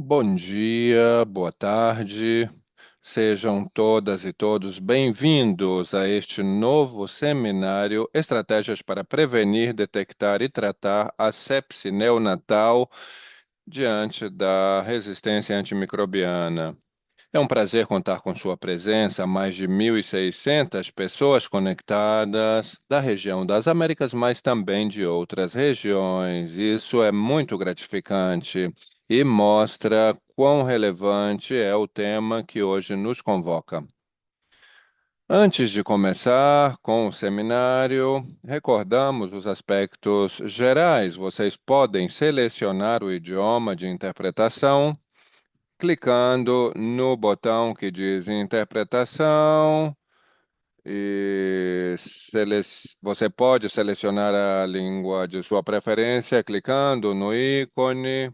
Bom dia, boa tarde. Sejam todas e todos bem-vindos a este novo seminário Estratégias para Prevenir, Detectar e Tratar a Sepse Neonatal diante da resistência antimicrobiana. É um prazer contar com sua presença, mais de 1.600 pessoas conectadas da região das Américas, mas também de outras regiões. Isso é muito gratificante e mostra quão relevante é o tema que hoje nos convoca. Antes de começar com o seminário, recordamos os aspectos gerais. Vocês podem selecionar o idioma de interpretação clicando no botão que diz Interpretação e você pode selecionar a língua de sua preferência clicando no ícone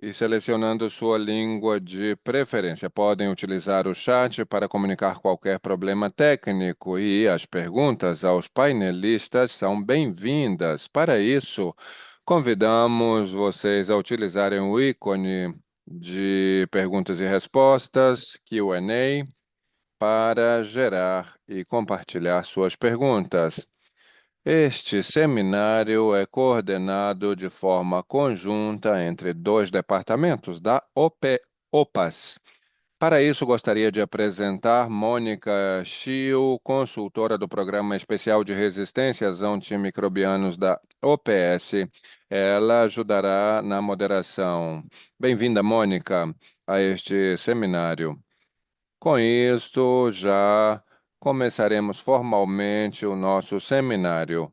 e selecionando sua língua de preferência. Podem utilizar o chat para comunicar qualquer problema técnico e as perguntas aos painelistas são bem-vindas. Para isso, convidamos vocês a utilizarem o ícone de perguntas e respostas, Q&A, para gerar e compartilhar suas perguntas. Este seminário é coordenado de forma conjunta entre dois departamentos da OPAS. Para isso, gostaria de apresentar Mônica Chio, consultora do Programa Especial de Resistências Antimicrobianos da OPS. Ela ajudará na moderação. Bem-vinda, Mônica, a este seminário. Com isto, já começaremos formalmente o nosso seminário.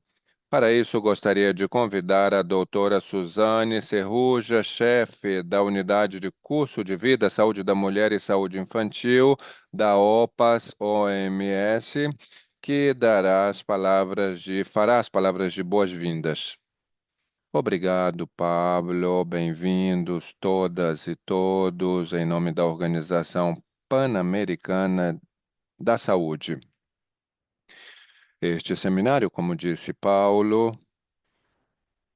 Para isso, gostaria de convidar a doutora Suzane Serruja, chefe da Unidade de Curso de Vida, Saúde da Mulher e Saúde Infantil da OPAS-OMS, que fará as palavras de boas-vindas. Obrigado, Pablo. Bem-vindos todas e todos, em nome da Organização Pan-Americana da Saúde. Este seminário, como disse Paulo,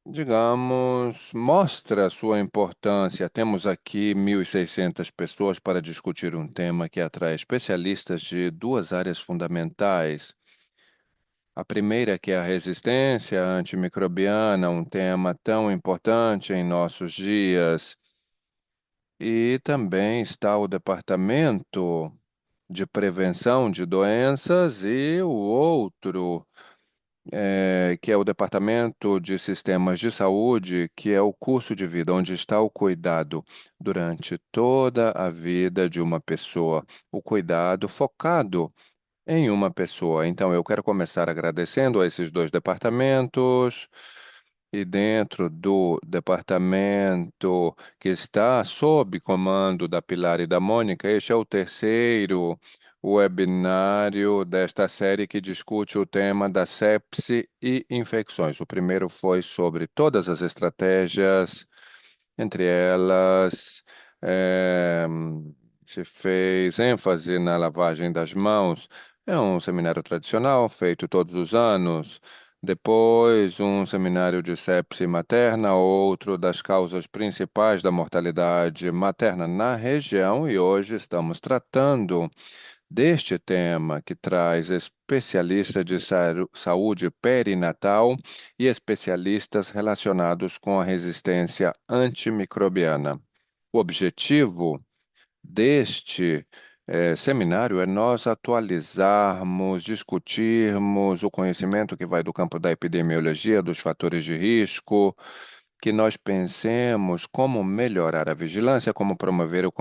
digamos, mostra a sua importância. Temos aqui 1.600 pessoas para discutir um tema que atrai especialistas de duas áreas fundamentais. A primeira, que é a resistência antimicrobiana, um tema tão importante em nossos dias. E também está o Departamento de Prevenção de Doenças e o outro, que é o Departamento de Sistemas de Saúde, que é o curso de vida, onde está o cuidado durante toda a vida de uma pessoa, o cuidado focado em uma pessoa. Então, eu quero começar agradecendo a esses dois departamentos. E dentro do departamento que está sob comando da Pilar e da Mônica, este é o terceiro webinário desta série que discute o tema da sepse e infecções. O primeiro foi sobre todas as estratégias, entre elas, eh, se fez ênfase na lavagem das mãos. É um seminário tradicional feito todos os anos. Depois, um seminário de sepse materna, outro das causas principais da mortalidade materna na região, e hoje estamos tratando deste tema que traz especialistas de saúde perinatal e especialistas relacionados com a resistência antimicrobiana. O objetivo deste seminário é nós atualizarmos, discutirmos o conhecimento que vai do campo da epidemiologia, dos fatores de risco, que nós pensemos como melhorar a vigilância, como promover o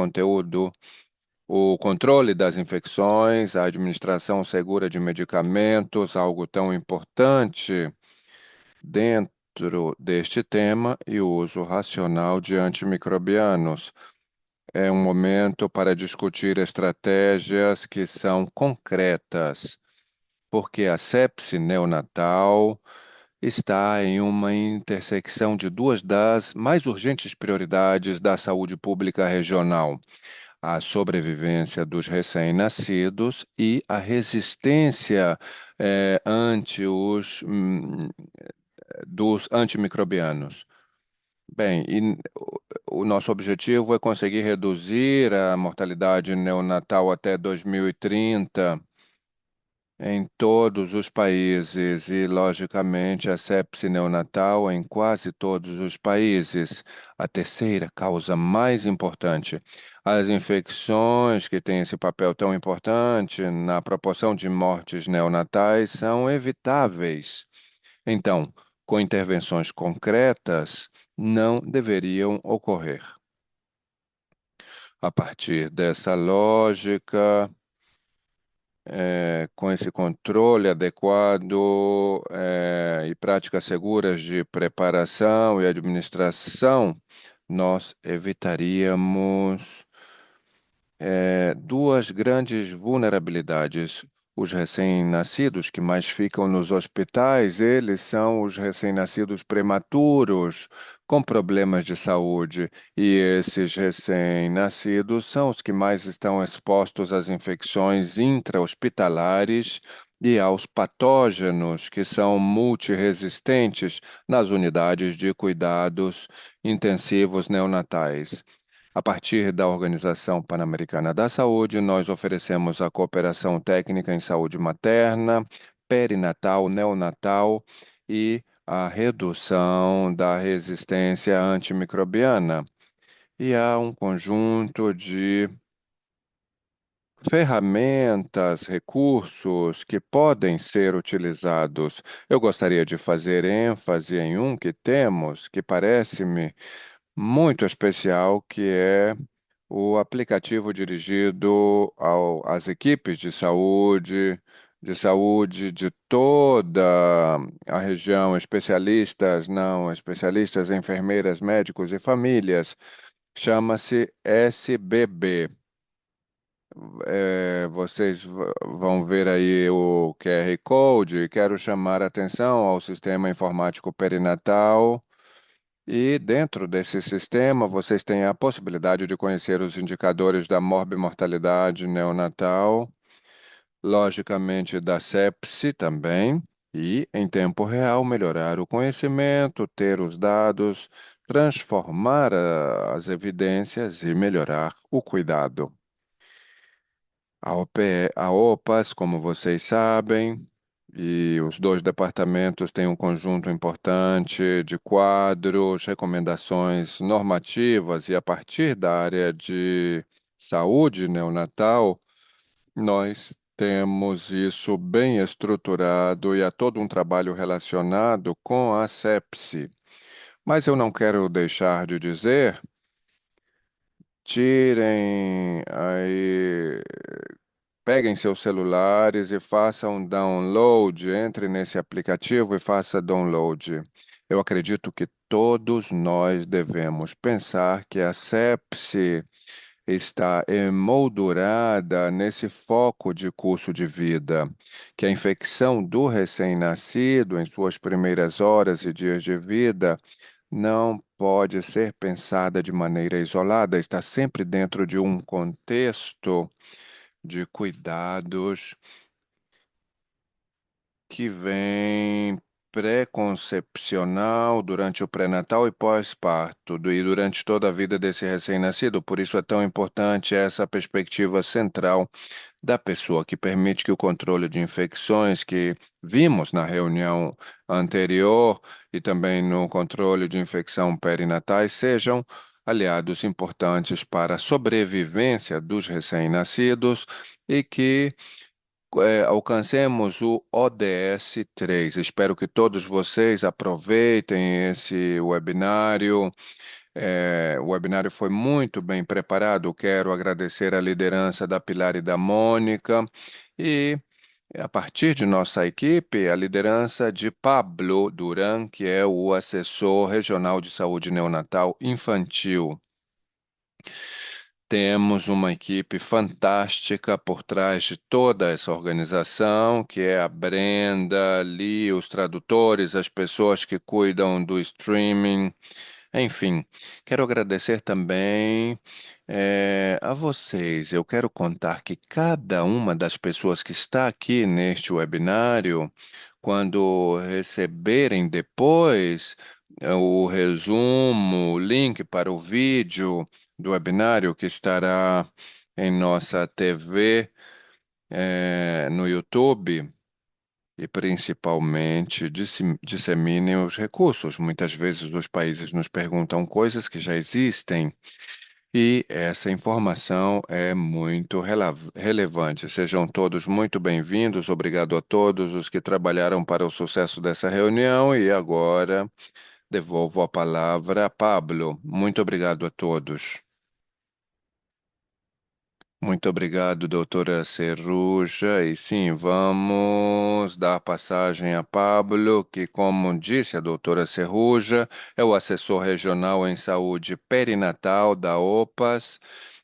controle das infecções, a administração segura de medicamentos, algo tão importante dentro deste tema, e o uso racional de antimicrobianos. É um momento para discutir estratégias que são concretas, porque a sepse neonatal está em uma intersecção de duas das mais urgentes prioridades da saúde pública regional: a sobrevivência dos recém-nascidos e a resistência ante dos antimicrobianos. Bem, o nosso objetivo é conseguir reduzir a mortalidade neonatal até 2030 em todos os países e, logicamente, a sepse neonatal em quase todos os países. A terceira causa mais importante. As infecções que têm esse papel tão importante na proporção de mortes neonatais são evitáveis. Então, com intervenções concretas, não deveriam ocorrer. A partir dessa lógica, com esse controle adequado, e práticas seguras de preparação e administração, nós evitaríamos duas grandes vulnerabilidades. Os recém-nascidos que mais ficam nos hospitais, eles são os recém-nascidos prematuros com problemas de saúde. E esses recém-nascidos são os que mais estão expostos às infecções intra-hospitalares e aos patógenos que são multiresistentes nas unidades de cuidados intensivos neonatais. A partir da Organização Pan-Americana da Saúde, nós oferecemos a cooperação técnica em saúde materna, perinatal, neonatal e a redução da resistência antimicrobiana. E há um conjunto de ferramentas, recursos que podem ser utilizados. Eu gostaria de fazer ênfase em um que temos, que parece-me muito especial, que é o aplicativo dirigido às equipes de saúde de toda a região, especialistas, não especialistas, enfermeiras, médicos e famílias. Chama-se SBB. Vocês vão ver aí o QR Code. Quero chamar a atenção ao sistema informático perinatal. E dentro desse sistema, vocês têm a possibilidade de conhecer os indicadores da morbimortalidade neonatal, logicamente da sepse também, e em tempo real melhorar o conhecimento, ter os dados, transformar as evidências e melhorar o cuidado. A OPAS, como vocês sabem, e os dois departamentos têm um conjunto importante de quadros, recomendações normativas, e a partir da área de saúde neonatal, nós temos isso bem estruturado e há todo um trabalho relacionado com a sepse. Mas eu não quero deixar de dizer, tirem aí. Peguem seus celulares e façam download. Entre nesse aplicativo e faça download. Eu acredito que todos nós devemos pensar que a sepse está emoldurada nesse foco de curso de vida, que a infecção do recém-nascido em suas primeiras horas e dias de vida não pode ser pensada de maneira isolada, está sempre dentro de um contexto de cuidados que vem pré-concepcional, durante o pré-natal e pós-parto, e durante toda a vida desse recém-nascido. Por isso é tão importante essa perspectiva central da pessoa, que permite que o controle de infecções que vimos na reunião anterior e também no controle de infecção perinatais sejam aliados importantes para a sobrevivência dos recém-nascidos e que alcancemos o ODS 3. Espero que todos vocês aproveitem esse webinário. O webinário foi muito bem preparado. Quero agradecer a liderança da Pilar e da Mônica e, a partir de nossa equipe, a liderança de Pablo Duran, que é o assessor regional de saúde neonatal infantil. Temos uma equipe fantástica por trás de toda essa organização, que é a Brenda, ali, os tradutores, as pessoas que cuidam do streaming. Enfim, quero agradecer também a vocês. Eu quero contar que cada uma das pessoas que está aqui neste webinário, quando receberem depois o resumo, o link para o vídeo do webinário que estará em nossa TV, no YouTube. E principalmente disseminem os recursos. Muitas vezes os países nos perguntam coisas que já existem e essa informação é muito relevante. Sejam todos muito bem-vindos. Obrigado a todos os que trabalharam para o sucesso dessa reunião e agora devolvo a palavra a Pablo. Muito obrigado a todos. Muito obrigado, doutora Cerruja. E sim, vamos dar passagem a Pablo, que, como disse a doutora Cerruja, é o assessor regional em saúde perinatal da OPAS,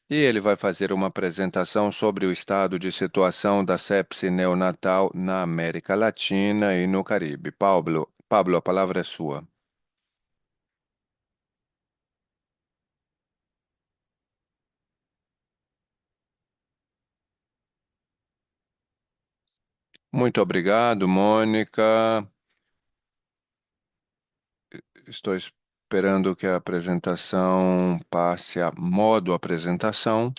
e ele vai fazer uma apresentação sobre o estado de situação da sepse neonatal na América Latina e no Caribe. Pablo, a palavra é sua. Muito obrigado, Mônica. Estou esperando que a apresentação passe a modo apresentação.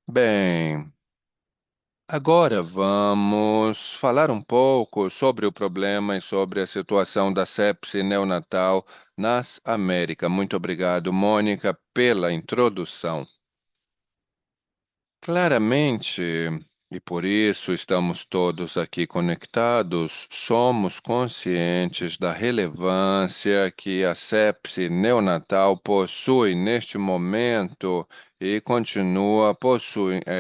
Bem, agora vamos falar um pouco sobre o problema e sobre a situação da sepse neonatal nas Américas. Muito obrigado, Mônica, pela introdução. Claramente, e por isso estamos todos aqui conectados, somos conscientes da relevância que a sepse neonatal possui neste momento e continua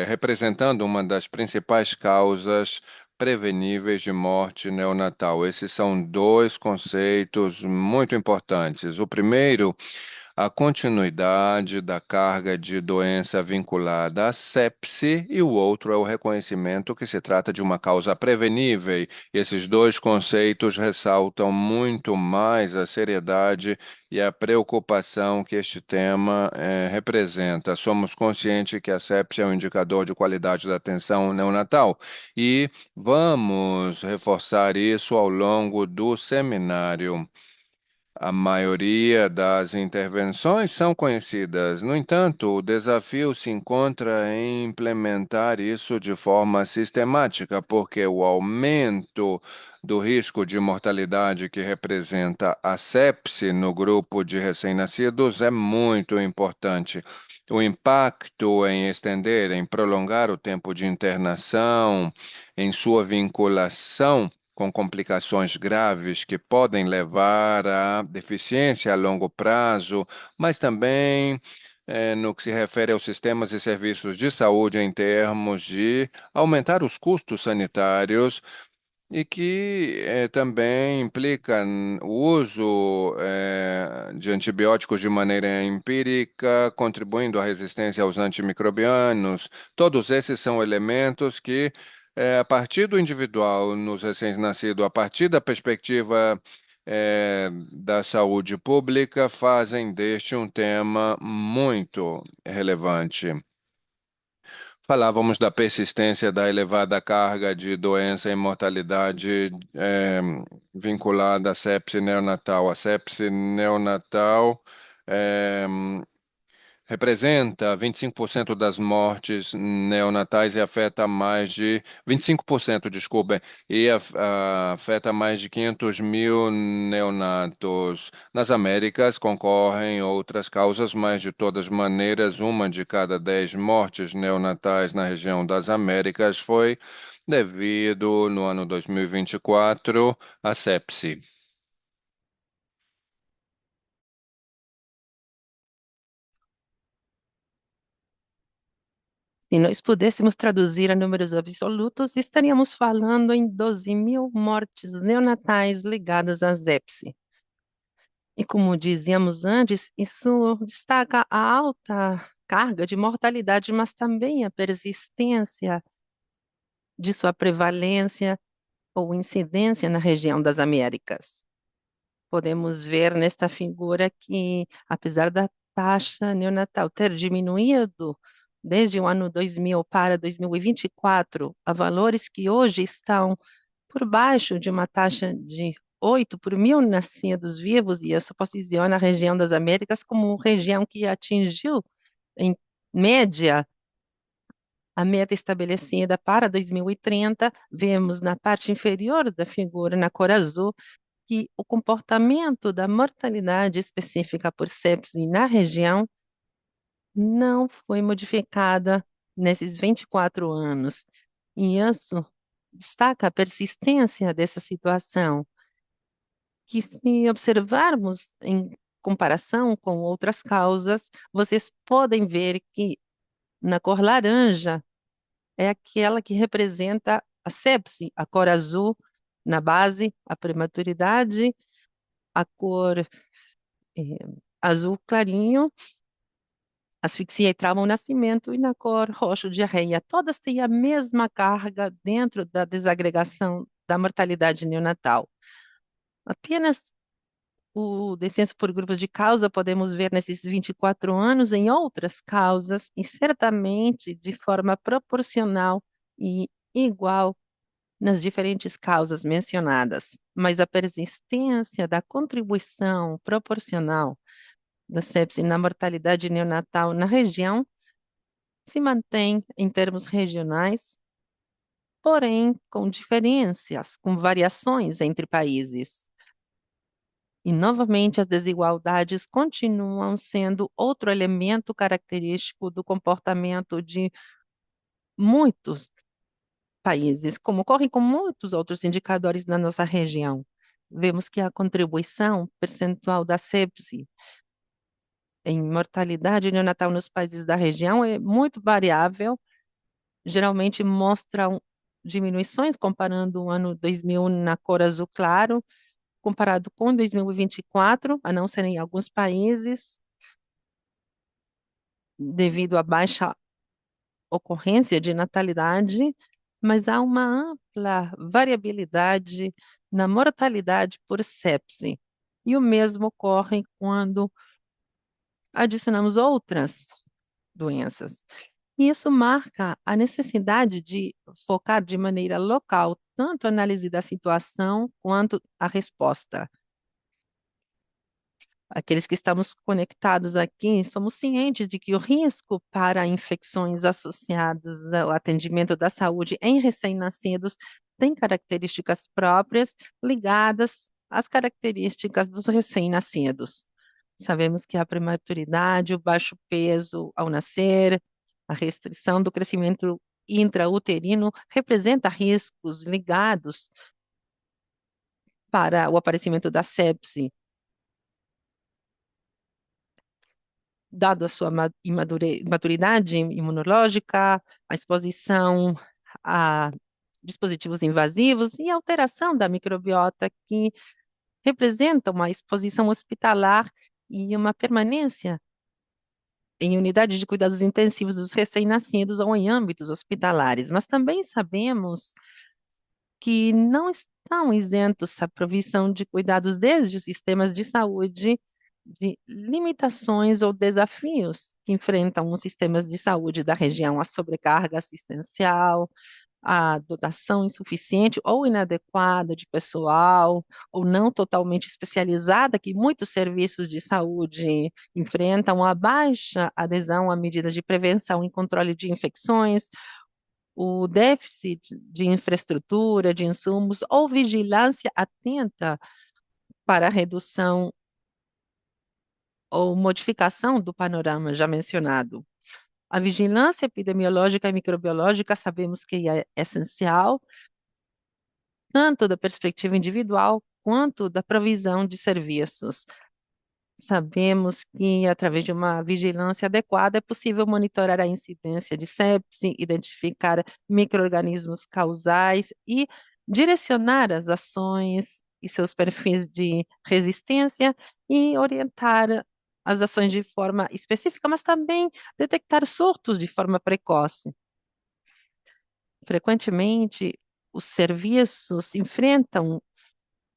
representando uma das principais causas preveníveis de morte neonatal. Esses são dois conceitos muito importantes. O primeiro, a continuidade da carga de doença vinculada à sepse, e o outro é o reconhecimento que se trata de uma causa prevenível. Esses dois conceitos ressaltam muito mais a seriedade e a preocupação que este tema representa. Somos conscientes que a sepse é um indicador de qualidade da atenção neonatal e vamos reforçar isso ao longo do seminário. A maioria das intervenções são conhecidas. No entanto, o desafio se encontra em implementar isso de forma sistemática, porque o aumento do risco de mortalidade que representa a sepse no grupo de recém-nascidos é muito importante. O impacto em estender, em prolongar o tempo de internação, em sua vinculação com complicações graves que podem levar à deficiência a longo prazo, mas também no que se refere aos sistemas e serviços de saúde em termos de aumentar os custos sanitários e que também implica o uso de antibióticos de maneira empírica, contribuindo à resistência aos antimicrobianos. Todos esses são elementos que, a partir do individual nos recém-nascidos, a partir da perspectiva da saúde pública, fazem deste um tema muito relevante. Falávamos da persistência da elevada carga de doença e mortalidade vinculada à sepse neonatal. A sepse neonatal eh, representa 25% das mortes neonatais e afeta mais de 25%, desculpa, e afeta mais de 500 mil neonatos. Nas Américas concorrem outras causas, mas de todas maneiras, uma de cada 10 mortes neonatais na região das Américas foi devido, no ano 2024, à sepse. Se nós pudéssemos traduzir a números absolutos, estaríamos falando em 12 mil mortes neonatais ligadas à sepse. E como dizíamos antes, isso destaca a alta carga de mortalidade, mas também a persistência de sua prevalência ou incidência na região das Américas. Podemos ver nesta figura que, apesar da taxa neonatal ter diminuído desde o ano 2000 para 2024, a valores que hoje estão por baixo de uma taxa de 8 por mil nascidos vivos, e isso posiciona a região das Américas como região que atingiu, em média, a meta estabelecida para 2030. Vemos na parte inferior da figura, na cor azul, que o comportamento da mortalidade específica por sepse na região não foi modificada nesses 24 anos. E isso destaca a persistência dessa situação, que se observarmos em comparação com outras causas, vocês podem ver que na cor laranja é aquela que representa a sepse, a cor azul na base, a prematuridade, a cor azul clarinho, asfixia e trauma ao nascimento, e na cor roxo, diarreia. Todas têm a mesma carga dentro da desagregação da mortalidade neonatal. Apenas o descenso por grupos de causa podemos ver nesses 24 anos em outras causas, e certamente de forma proporcional e igual nas diferentes causas mencionadas, mas a persistência da contribuição proporcional da sepse na mortalidade neonatal na região se mantém em termos regionais, porém com diferenças, com variações entre países. E, novamente, as desigualdades continuam sendo outro elemento característico do comportamento de muitos países, como ocorre com muitos outros indicadores da nossa região. Vemos que a contribuição percentual da sepse em mortalidade neonatal nos países da região é muito variável, geralmente mostram diminuições comparando o ano 2000 na cor azul claro, comparado com 2024, a não ser em alguns países, devido à baixa ocorrência de natalidade, mas há uma ampla variabilidade na mortalidade por sepse. E o mesmo ocorre quando adicionamos outras doenças. E isso marca a necessidade de focar de maneira local tanto a análise da situação quanto a resposta. Aqueles que estamos conectados aqui, somos cientes de que o risco para infecções associadas ao atendimento da saúde em recém-nascidos tem características próprias ligadas às características dos recém-nascidos. Sabemos que a prematuridade, o baixo peso ao nascer, a restrição do crescimento intrauterino representa riscos ligados para o aparecimento da sepse, dado a sua maturidade imunológica, a exposição a dispositivos invasivos e a alteração da microbiota, que representa uma exposição hospitalar e uma permanência em unidade de cuidados intensivos dos recém-nascidos ou em âmbitos hospitalares. Mas também sabemos que não estão isentos à provisão de cuidados desde os sistemas de saúde de limitações ou desafios que enfrentam os sistemas de saúde da região, a sobrecarga assistencial, a dotação insuficiente ou inadequada de pessoal, ou não totalmente especializada, que muitos serviços de saúde enfrentam, a baixa adesão a medidas de prevenção e controle de infecções, o déficit de infraestrutura, de insumos ou vigilância atenta para a redução ou modificação do panorama já mencionado. A vigilância epidemiológica e microbiológica sabemos que é essencial, tanto da perspectiva individual quanto da provisão de serviços. Sabemos que, através de uma vigilância adequada, é possível monitorar a incidência de sepse, identificar micro-organismos causais e direcionar as ações e seus perfis de resistência e orientar as ações de forma específica, mas também detectar surtos de forma precoce. Frequentemente, os serviços enfrentam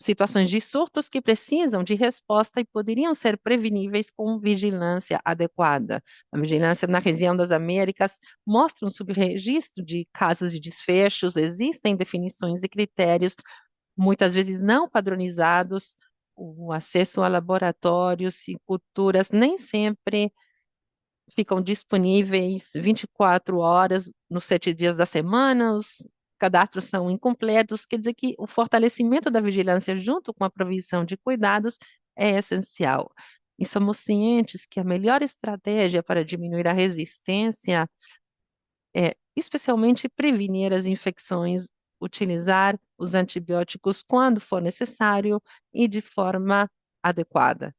situações de surtos que precisam de resposta e poderiam ser preveníveis com vigilância adequada. A vigilância na região das Américas mostra um subregistro de casos de desfechos, existem definições e critérios muitas vezes não padronizados, o acesso a laboratórios e culturas nem sempre ficam disponíveis 24 horas nos 7 dias da semana, os cadastros são incompletos, quer dizer que o fortalecimento da vigilância junto com a provisão de cuidados é essencial. E somos cientes que a melhor estratégia para diminuir a resistência é, especialmente, prevenir as infecções, utilizar os antibióticos quando for necessário e de forma adequada.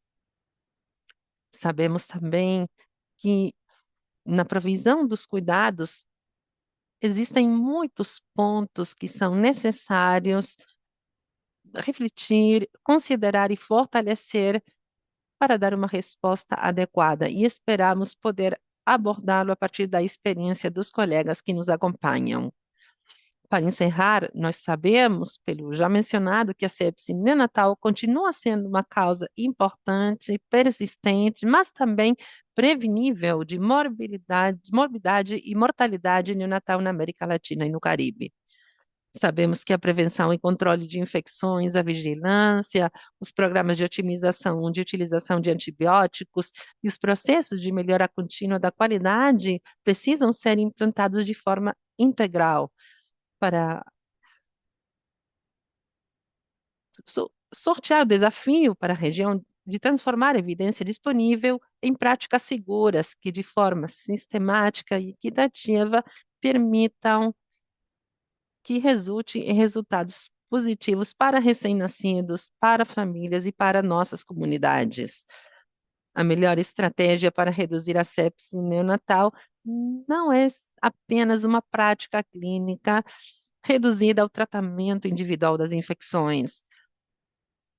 Sabemos também que na provisão dos cuidados existem muitos pontos que são necessários refletir, considerar e fortalecer para dar uma resposta adequada e esperamos poder abordá-lo a partir da experiência dos colegas que nos acompanham. Para encerrar, nós sabemos, pelo já mencionado, que a sepse neonatal continua sendo uma causa importante, persistente, mas também prevenível de morbidade e mortalidade neonatal na América Latina e no Caribe. Sabemos que a prevenção e controle de infecções, a vigilância, os programas de otimização de utilização de antibióticos e os processos de melhora contínua da qualidade precisam ser implantados de forma integral para sortear o desafio para a região de transformar a evidência disponível em práticas seguras que, de forma sistemática e equitativa, permitam que resulte em resultados positivos para recém-nascidos, para famílias e para nossas comunidades. A melhor estratégia para reduzir a sepse neonatal não é apenas uma prática clínica reduzida ao tratamento individual das infecções.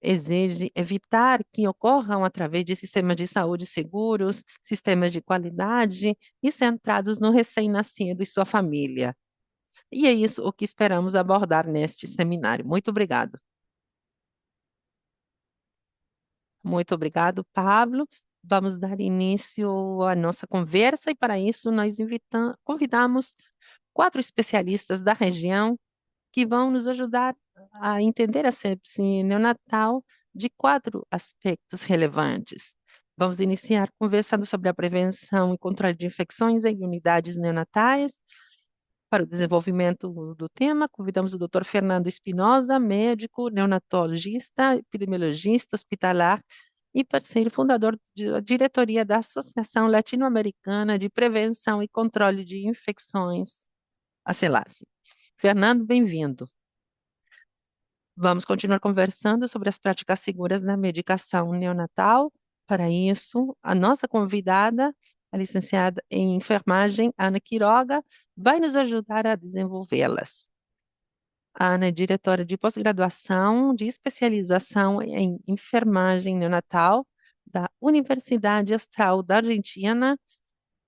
Exige evitar que ocorram através de sistemas de saúde seguros, sistemas de qualidade e centrados no recém-nascido e sua família. E é isso o que esperamos abordar neste seminário. Muito obrigado. Muito obrigado, Pablo. Vamos dar início à nossa conversa e para isso nós convidamos 4 especialistas da região que vão nos ajudar a entender a sepse neonatal de 4 aspectos relevantes. Vamos iniciar conversando sobre a prevenção e controle de infecções em unidades neonatais. Para o desenvolvimento do tema, convidamos o Dr. Fernando Espinosa, médico, neonatologista, epidemiologista hospitalar e parceiro fundador da diretoria da Associação Latino-Americana de Prevenção e Controle de Infecções, a CELACE. Fernando, bem-vindo. Vamos continuar conversando sobre as práticas seguras na medicação neonatal. Para isso, a nossa convidada, a licenciada em enfermagem, Ana Quiroga, vai nos ajudar a desenvolvê-las. A Ana é diretora de pós-graduação de especialização em enfermagem neonatal da Universidade Austral da Argentina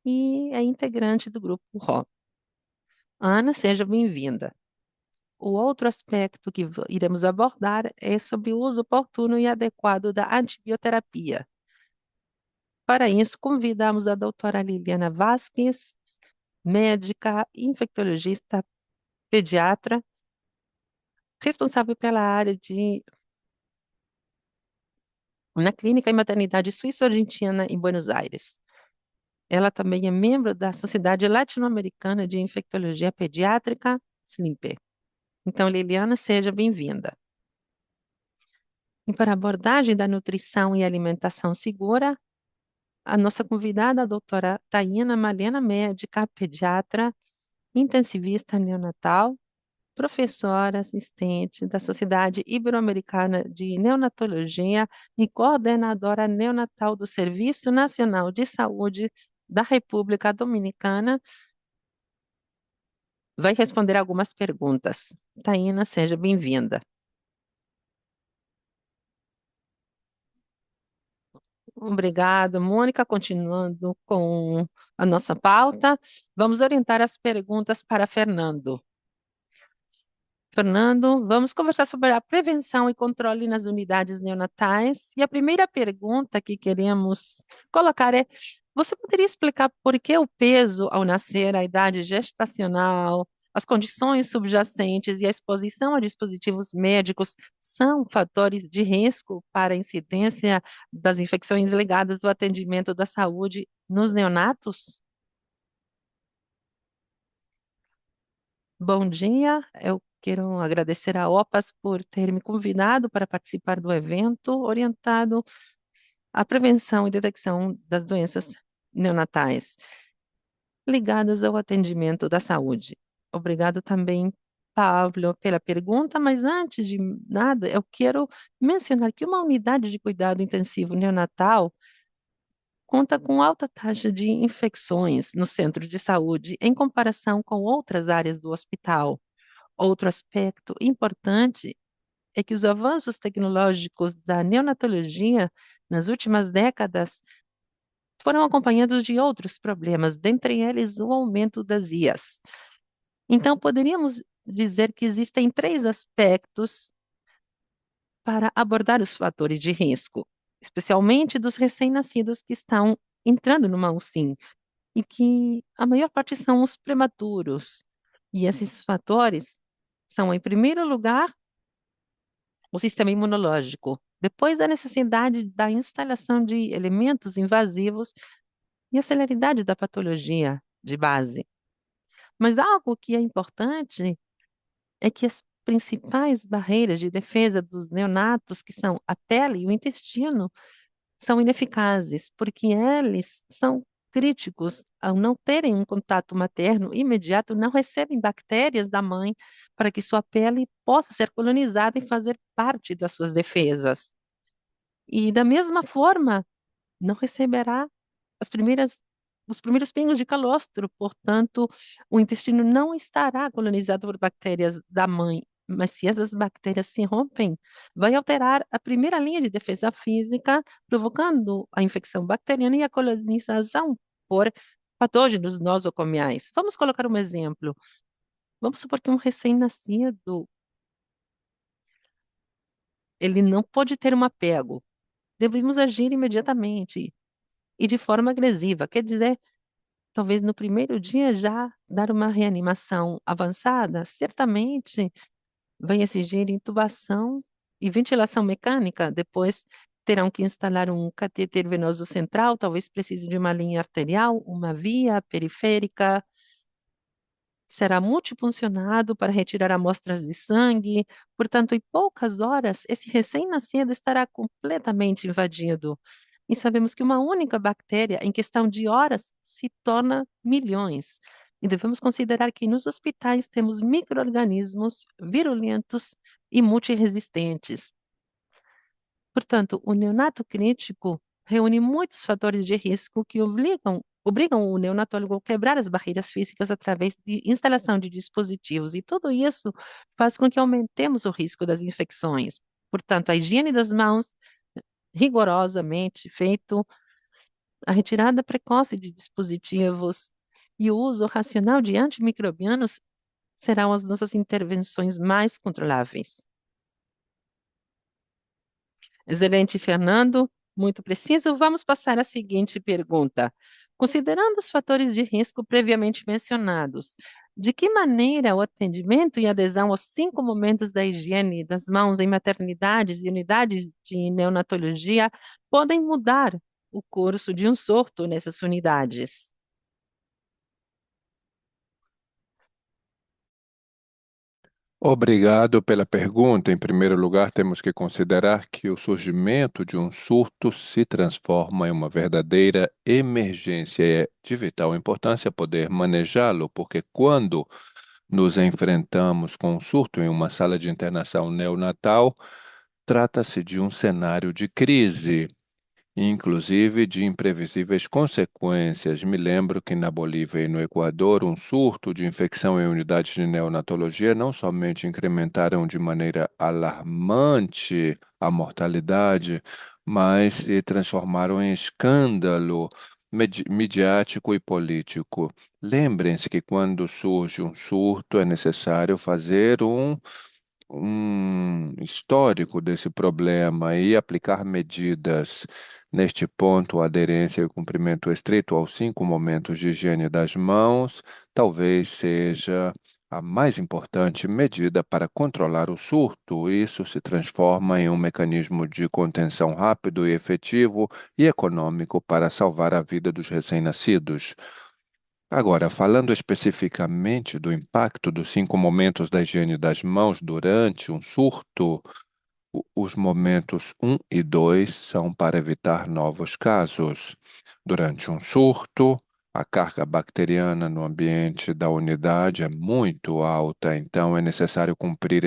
e é integrante do grupo RO. Ana, seja bem-vinda. O outro aspecto que iremos abordar é sobre o uso oportuno e adequado da antibioterapia. Para isso, convidamos a doutora Liliana Vasques, médica, infectologista, pediatra, responsável pela área na Clínica e Maternidade Suíço-Argentina em Buenos Aires. Ela também é membro da Sociedade Latino-Americana de Infectologia Pediátrica, SLIMPE. Então, Liliana, seja bem-vinda. E para a abordagem da nutrição e alimentação segura, a nossa convidada, a doutora Taina Malena, médica, pediatra, intensivista neonatal, professora assistente da Sociedade Ibero-Americana de Neonatologia e coordenadora neonatal do Serviço Nacional de Saúde da República Dominicana, vai responder algumas perguntas. Taina, seja bem-vinda. Obrigada, Mônica. Continuando com a nossa pauta, vamos orientar as perguntas para Fernando. Fernando, vamos conversar sobre a prevenção e controle nas unidades neonatais. E a primeira pergunta que queremos colocar é: você poderia explicar por que o peso ao nascer, a idade gestacional As condições subjacentes e a exposição a dispositivos médicos são fatores de risco para a incidência das infecções ligadas ao atendimento da saúde nos neonatos? Bom dia, eu quero agradecer à OPAS por ter me convidado para participar do evento orientado à prevenção e detecção das doenças neonatais ligadas ao atendimento da saúde. Obrigado também, Pablo, pela pergunta, mas antes de nada, eu quero mencionar que uma unidade de cuidado intensivo neonatal conta com alta taxa de infecções no centro de saúde em comparação com outras áreas do hospital. Outro aspecto importante é que os avanços tecnológicos da neonatologia nas últimas décadas foram acompanhados de outros problemas, dentre eles o aumento das IAs. Então, poderíamos dizer que existem três aspectos para abordar os fatores de risco, especialmente dos recém-nascidos que estão entrando numa UCIM, e que a maior parte são os prematuros. E esses fatores são, em primeiro lugar, o sistema imunológico, depois a necessidade da instalação de elementos invasivos e a celeridade da patologia de base. Mas algo que é importante é que as principais barreiras de defesa dos neonatos, que são a pele e o intestino, são ineficazes, porque eles são críticos ao não terem um contato materno imediato, não recebem bactérias da mãe para que sua pele possa ser colonizada e fazer parte das suas defesas. E da mesma forma, não receberá as primeiras, os primeiros pingos de calostro, portanto, o intestino não estará colonizado por bactérias da mãe. Mas se essas bactérias se rompem, vai alterar a primeira linha de defesa física, provocando a infecção bacteriana e a colonização por patógenos nosocomiais. Vamos colocar um exemplo. Vamos supor que um recém-nascido, ele não pode ter um apego. Devemos agir imediatamente e de forma agressiva. Quer dizer, talvez no primeiro dia já dar uma reanimação avançada, certamente vai exigir intubação e ventilação mecânica. Depois terão que instalar um catéter venoso central, talvez precise de uma linha arterial, uma via periférica. Será multifuncionado para retirar amostras de sangue. Portanto, em poucas horas, esse recém-nascido estará completamente invadido. E sabemos que uma única bactéria, em questão de horas, se torna milhões. E devemos considerar que nos hospitais temos micro-organismos virulentos e multiresistentes. Portanto, o neonato crítico reúne muitos fatores de risco que obrigam o neonatólogo a quebrar as barreiras físicas através de instalação de dispositivos, e tudo isso faz com que aumentemos o risco das infecções. Portanto, a higiene das mãos, rigorosamente feito, a retirada precoce de dispositivos e o uso racional de antimicrobianos serão as nossas intervenções mais controláveis. Excelente, Fernando. Muito preciso. Vamos passar à seguinte pergunta. Considerando os fatores de risco previamente mencionados, de que maneira o atendimento e adesão aos 5 momentos da higiene das mãos em maternidades e unidades de neonatologia podem mudar o curso de um surto nessas unidades? Obrigado pela pergunta. Em primeiro lugar, temos que considerar que o surgimento de um surto se transforma em uma verdadeira emergência. É de vital importância poder manejá-lo, porque quando nos enfrentamos com um surto em uma sala de internação neonatal, trata-se de um cenário de crise, inclusive de imprevisíveis consequências. Me lembro que na Bolívia e no Equador, um surto de infecção em unidades de neonatologia não somente incrementaram de maneira alarmante a mortalidade, mas se transformaram em escândalo midiático e político. Lembrem-se que quando surge um surto, é necessário fazer um histórico desse problema e aplicar medidas. Neste ponto, a aderência e o cumprimento estrito aos 5 momentos de higiene das mãos talvez seja a mais importante medida para controlar o surto. Isso se transforma em um mecanismo de contenção rápido e efetivo e econômico para salvar a vida dos recém-nascidos. Agora, falando especificamente do impacto dos 5 momentos da higiene das mãos durante um surto, os momentos um e 2 são para evitar novos casos. Durante um surto, a carga bacteriana no ambiente da unidade é muito alta, então é necessário cumprir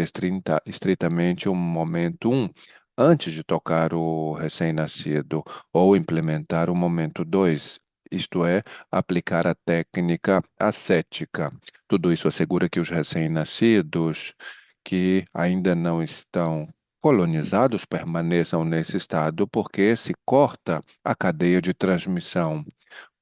estritamente o momento um antes de tocar o recém-nascido ou implementar o momento 2. Isto é, aplicar a técnica ascética. Tudo isso assegura que os recém-nascidos que ainda não estão colonizados permaneçam nesse estado porque se corta a cadeia de transmissão.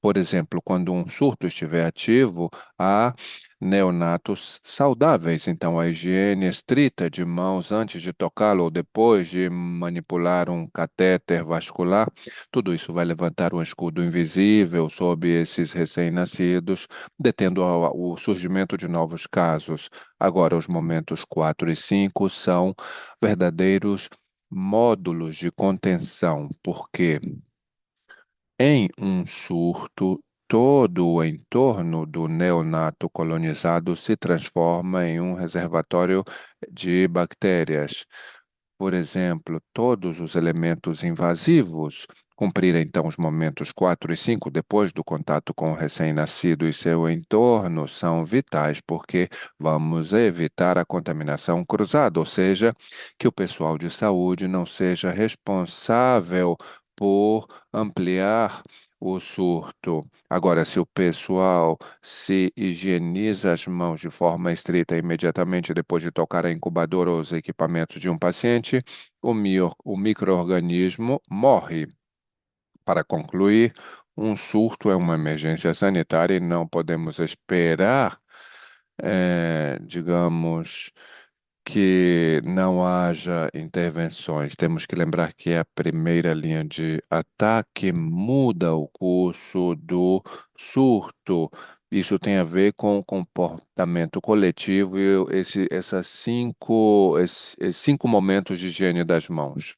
Por exemplo, quando um surto estiver ativo, há neonatos saudáveis. Então, a higiene estrita de mãos antes de tocá-lo ou depois de manipular um catéter vascular, tudo isso vai levantar um escudo invisível sobre esses recém-nascidos, detendo o surgimento de novos casos. Agora, os momentos 4 e 5 são verdadeiros módulos de contenção, porque em um surto, todo o entorno do neonato colonizado se transforma em um reservatório de bactérias. Por exemplo, todos os elementos invasivos. Cumprir então os momentos 4 e 5 depois do contato com o recém-nascido e seu entorno são vitais, porque vamos evitar a contaminação cruzada, ou seja, que o pessoal de saúde não seja responsável por ampliar o surto. Agora, se o pessoal se higieniza as mãos de forma estrita imediatamente depois de tocar a incubadora ou os equipamentos de um paciente, o microorganismo morre. Para concluir, um surto é uma emergência sanitária e não podemos esperar, digamos, que não haja intervenções. Temos que lembrar que a primeira linha de ataque muda o curso do surto. Isso tem a ver com o comportamento coletivo e esses 5 momentos de higiene das mãos.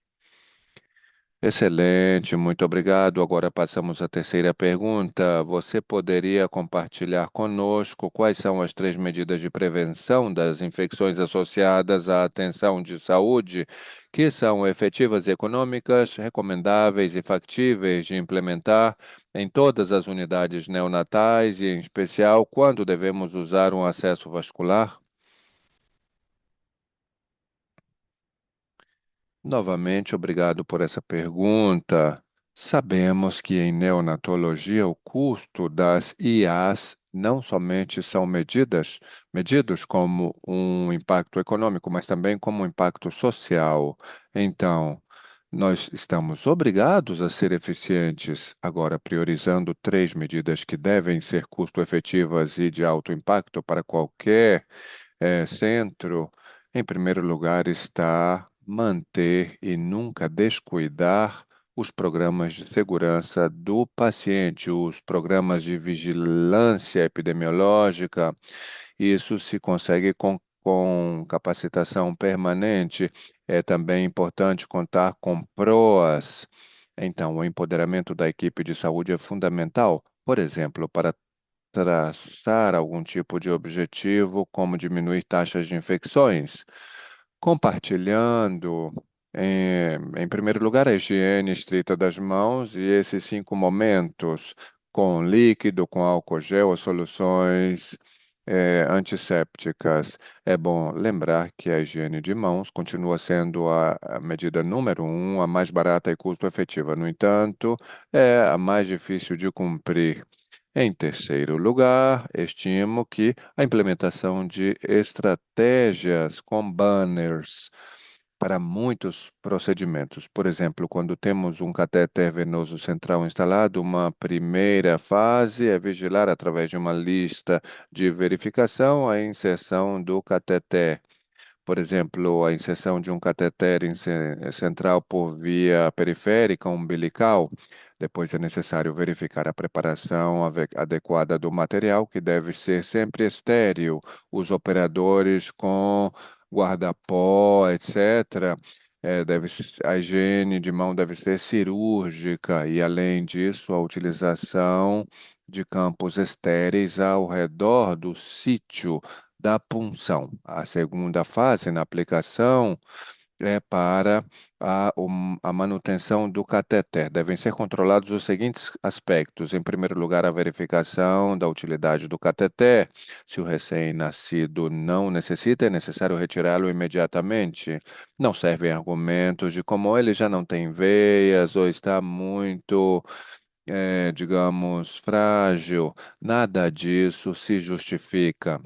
Excelente, muito obrigado. Agora passamos à terceira pergunta. Você poderia compartilhar conosco quais são as 3 medidas de prevenção das infecções associadas à atenção de saúde que são efetivas e econômicas, recomendáveis e factíveis de implementar em todas as unidades neonatais e, em especial, quando devemos usar um acesso vascular? Novamente, obrigado por essa pergunta. Sabemos que em neonatologia o custo das IAs não somente são medidos como um impacto econômico, mas também como um impacto social. Então, nós estamos obrigados a ser eficientes, agora priorizando 3 medidas que devem ser custo-efetivas e de alto impacto para qualquer centro. Em primeiro lugar, está manter e nunca descuidar os programas de segurança do paciente, os programas de vigilância epidemiológica. Isso se consegue com capacitação permanente. É também importante contar com PROAs. Então, o empoderamento da equipe de saúde é fundamental. Por exemplo, para traçar algum tipo de objetivo, como diminuir taxas de infecções, compartilhando, em primeiro lugar, a higiene estrita das mãos e esses 5 momentos com líquido, com álcool gel ou soluções antissépticas. É bom lembrar que a higiene de mãos continua sendo a medida número um, a mais barata e custo-efetiva. No entanto, é a mais difícil de cumprir. Em terceiro lugar, estimo que a implementação de estratégias com banners para muitos procedimentos. Por exemplo, quando temos um catéter venoso central instalado, uma primeira fase é vigilar através de uma lista de verificação a inserção do catéter. Por exemplo, a inserção de um catéter central por via periférica umbilical Depois é necessário verificar a preparação adequada do material, que deve ser sempre estéril. Os operadores com guarda-pó, etc. A higiene de mão deve ser cirúrgica e, além disso, a utilização de campos estéreis ao redor do sítio da punção. A segunda fase na aplicação é para a manutenção do cateter. Devem ser controlados os seguintes aspectos. Em primeiro lugar, a verificação da utilidade do cateter. Se o recém-nascido não necessita, é necessário retirá-lo imediatamente. Não servem argumentos de como ele já não tem veias ou está muito, digamos, frágil. Nada disso se justifica.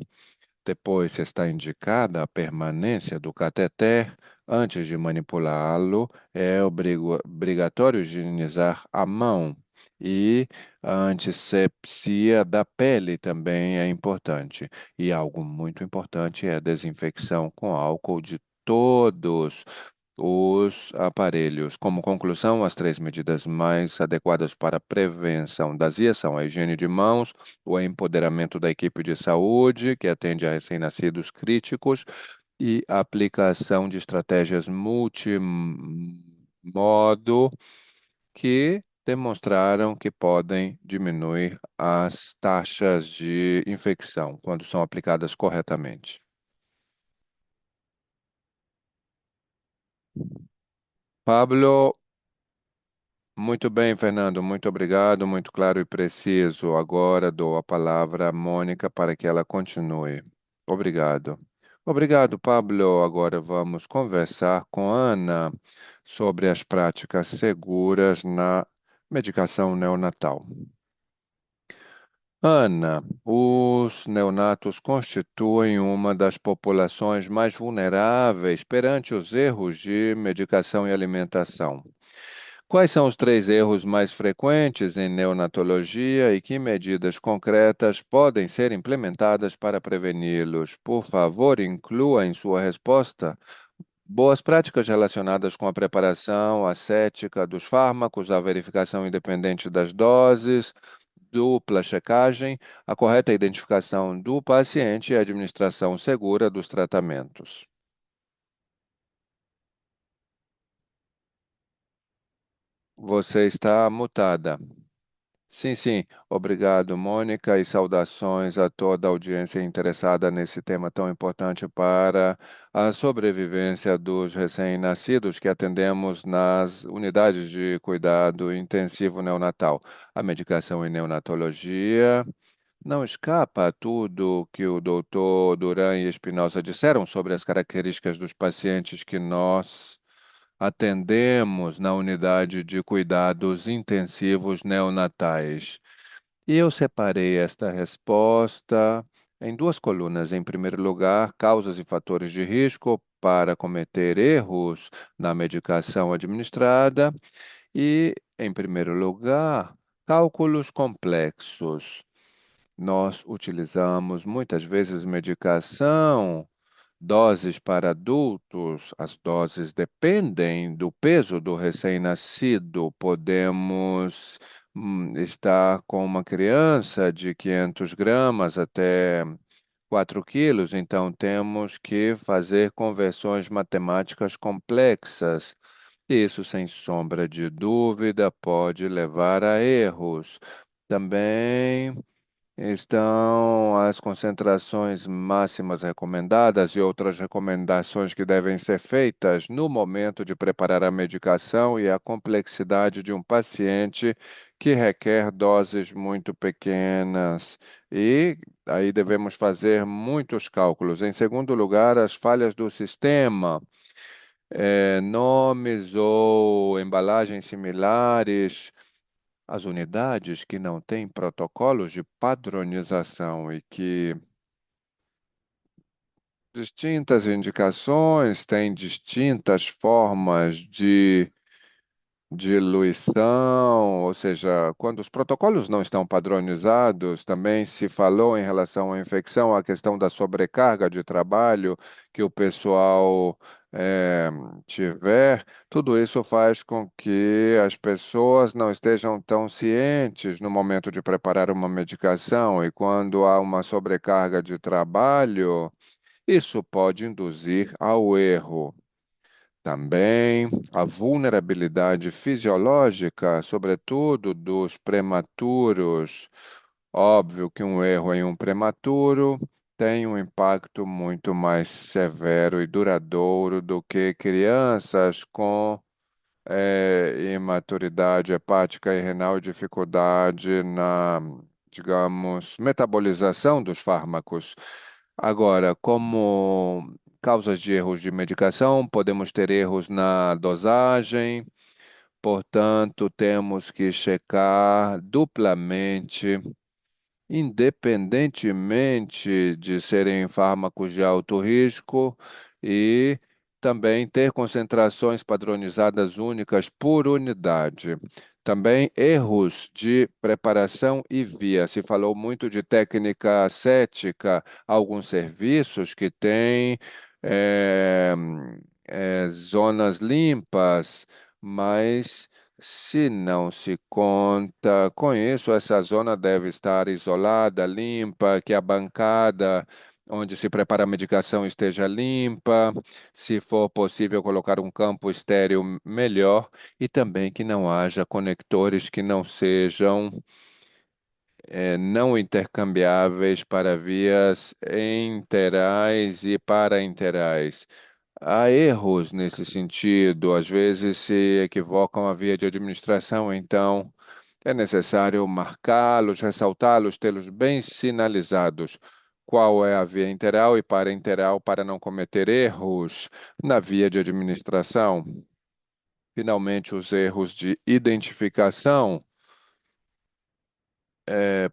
Depois está indicada a permanência do cateter. Antes de manipulá-lo, é obrigatório higienizar a mão. E a antisepsia da pele também é importante. E algo muito importante é a desinfecção com álcool de todos os aparelhos. Como conclusão, as três medidas mais adequadas para a prevenção da azia são a higiene de mãos, o empoderamento da equipe de saúde, que atende a recém-nascidos críticos, e a aplicação de estratégias multimodo que demonstraram que podem diminuir as taxas de infecção quando são aplicadas corretamente. Pablo, muito bem, Fernando. Muito obrigado, muito claro e preciso. Agora dou a palavra à Mônica para que ela continue. Obrigado. Obrigado, Pablo. Agora vamos conversar com Ana sobre as práticas seguras na medicação neonatal. Ana, os neonatos constituem uma das populações mais vulneráveis perante os erros de medicação e alimentação. Quais são os três erros mais frequentes em neonatologia e que medidas concretas podem ser implementadas para preveni-los? Por favor, inclua em sua resposta boas práticas relacionadas com a preparação ascética dos fármacos, a verificação independente das doses, dupla checagem, a correta identificação do paciente e a administração segura dos tratamentos. Você está mutada. Sim, sim. Obrigado, Mônica, e saudações a toda a audiência interessada nesse tema tão importante para a sobrevivência dos recém-nascidos que atendemos nas unidades de cuidado intensivo neonatal. A medicação em neonatologia não escapa a tudo que o doutor Duran e Espinosa disseram sobre as características dos pacientes que nós atendemos na unidade de cuidados intensivos neonatais. E eu separei esta resposta em duas colunas. Em primeiro lugar, causas e fatores de risco para cometer erros na medicação administrada. E, em primeiro lugar, cálculos complexos. Nós utilizamos muitas vezes medicação, doses para adultos. As doses dependem do peso do recém-nascido. Podemos estar com uma criança de 500 gramas até 4 quilos, então temos que fazer conversões matemáticas complexas. Isso, sem sombra de dúvida, pode levar a erros. Também estão as concentrações máximas recomendadas e outras recomendações que devem ser feitas no momento de preparar a medicação e a complexidade de um paciente que requer doses muito pequenas. E aí devemos fazer muitos cálculos. Em segundo lugar, as falhas do sistema. Nomes ou embalagens similares. As unidades que não têm protocolos de padronização e que distintas indicações têm distintas formas de diluição, ou seja, quando os protocolos não estão padronizados, também se falou em relação à infecção, a questão da sobrecarga de trabalho que o pessoal eh, tiver, tudo isso faz com que as pessoas não estejam tão cientes no momento de preparar uma medicação, e quando há uma sobrecarga de trabalho, isso pode induzir ao erro. Também a vulnerabilidade fisiológica, sobretudo dos prematuros. Óbvio que um erro em um prematuro tem um impacto muito mais severo e duradouro do que crianças com imaturidade hepática e renal, e dificuldade na, digamos, metabolização dos fármacos. Agora, como causas de erros de medicação, podemos ter erros na dosagem, portanto, temos que checar duplamente, independentemente de serem fármacos de alto risco, e também ter concentrações padronizadas únicas por unidade. Também erros de preparação e via. Se falou muito de técnica cética, alguns serviços que têm eh, zonas limpas, mas se não se conta com isso, essa zona deve estar isolada, limpa, que a bancada onde se prepara a medicação esteja limpa, se for possível colocar um campo estéril melhor, e também que não haja conectores que não sejam não intercambiáveis para vias interais e para-interais. Há erros nesse sentido, às vezes se equivocam a via de administração, então é necessário marcá-los, ressaltá-los, tê-los bem sinalizados. Qual é a via interal e para-interal para não cometer erros na via de administração? Finalmente, os erros de identificação.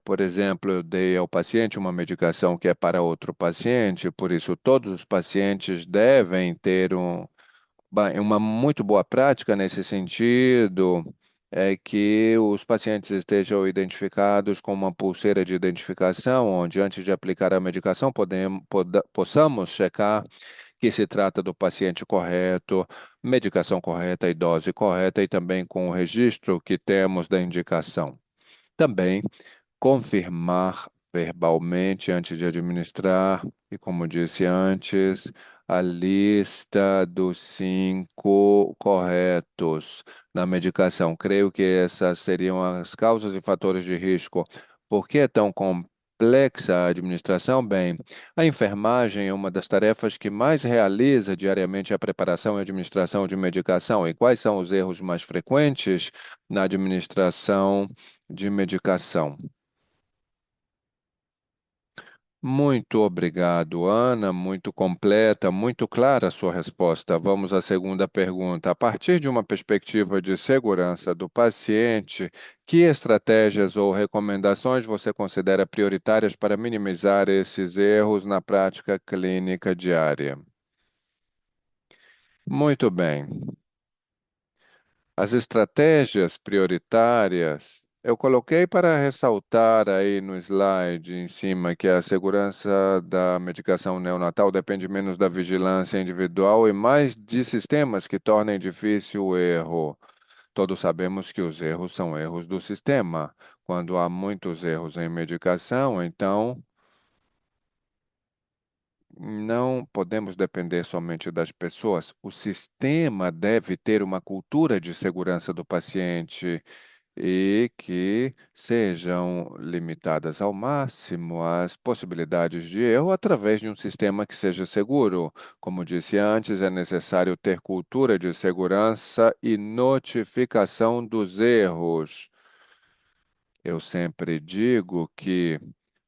Por exemplo, eu dei ao paciente uma medicação que é para outro paciente, por isso todos os pacientes devem ter uma muito boa prática nesse sentido, é que os pacientes estejam identificados com uma pulseira de identificação, onde antes de aplicar a medicação possamos checar que se trata do paciente correto, medicação correta e dose correta, e também com o registro que temos da indicação. Também confirmar verbalmente antes de administrar, e como disse antes, a lista dos 5 corretos na medicação. Creio que essas seriam as causas e fatores de risco. Por que é tão complexa a administração? Bem, a enfermagem é uma das tarefas que mais realiza diariamente a preparação e administração de medicação. E quais são os erros mais frequentes na administração de medicação? Muito obrigado, Ana. Muito completa, muito clara a sua resposta. Vamos à segunda pergunta. A partir de uma perspectiva de segurança do paciente, que estratégias ou recomendações você considera prioritárias para minimizar esses erros na prática clínica diária? Muito bem. As estratégias prioritárias, eu coloquei para ressaltar aí no slide em cima que a segurança da medicação neonatal depende menos da vigilância individual e mais de sistemas que tornem difícil o erro. Todos sabemos que os erros são erros do sistema. Quando há muitos erros em medicação, então não podemos depender somente das pessoas. O sistema deve ter uma cultura de segurança do paciente e que sejam limitadas ao máximo as possibilidades de erro através de um sistema que seja seguro. Como disse antes, é necessário ter cultura de segurança e notificação dos erros. Eu sempre digo que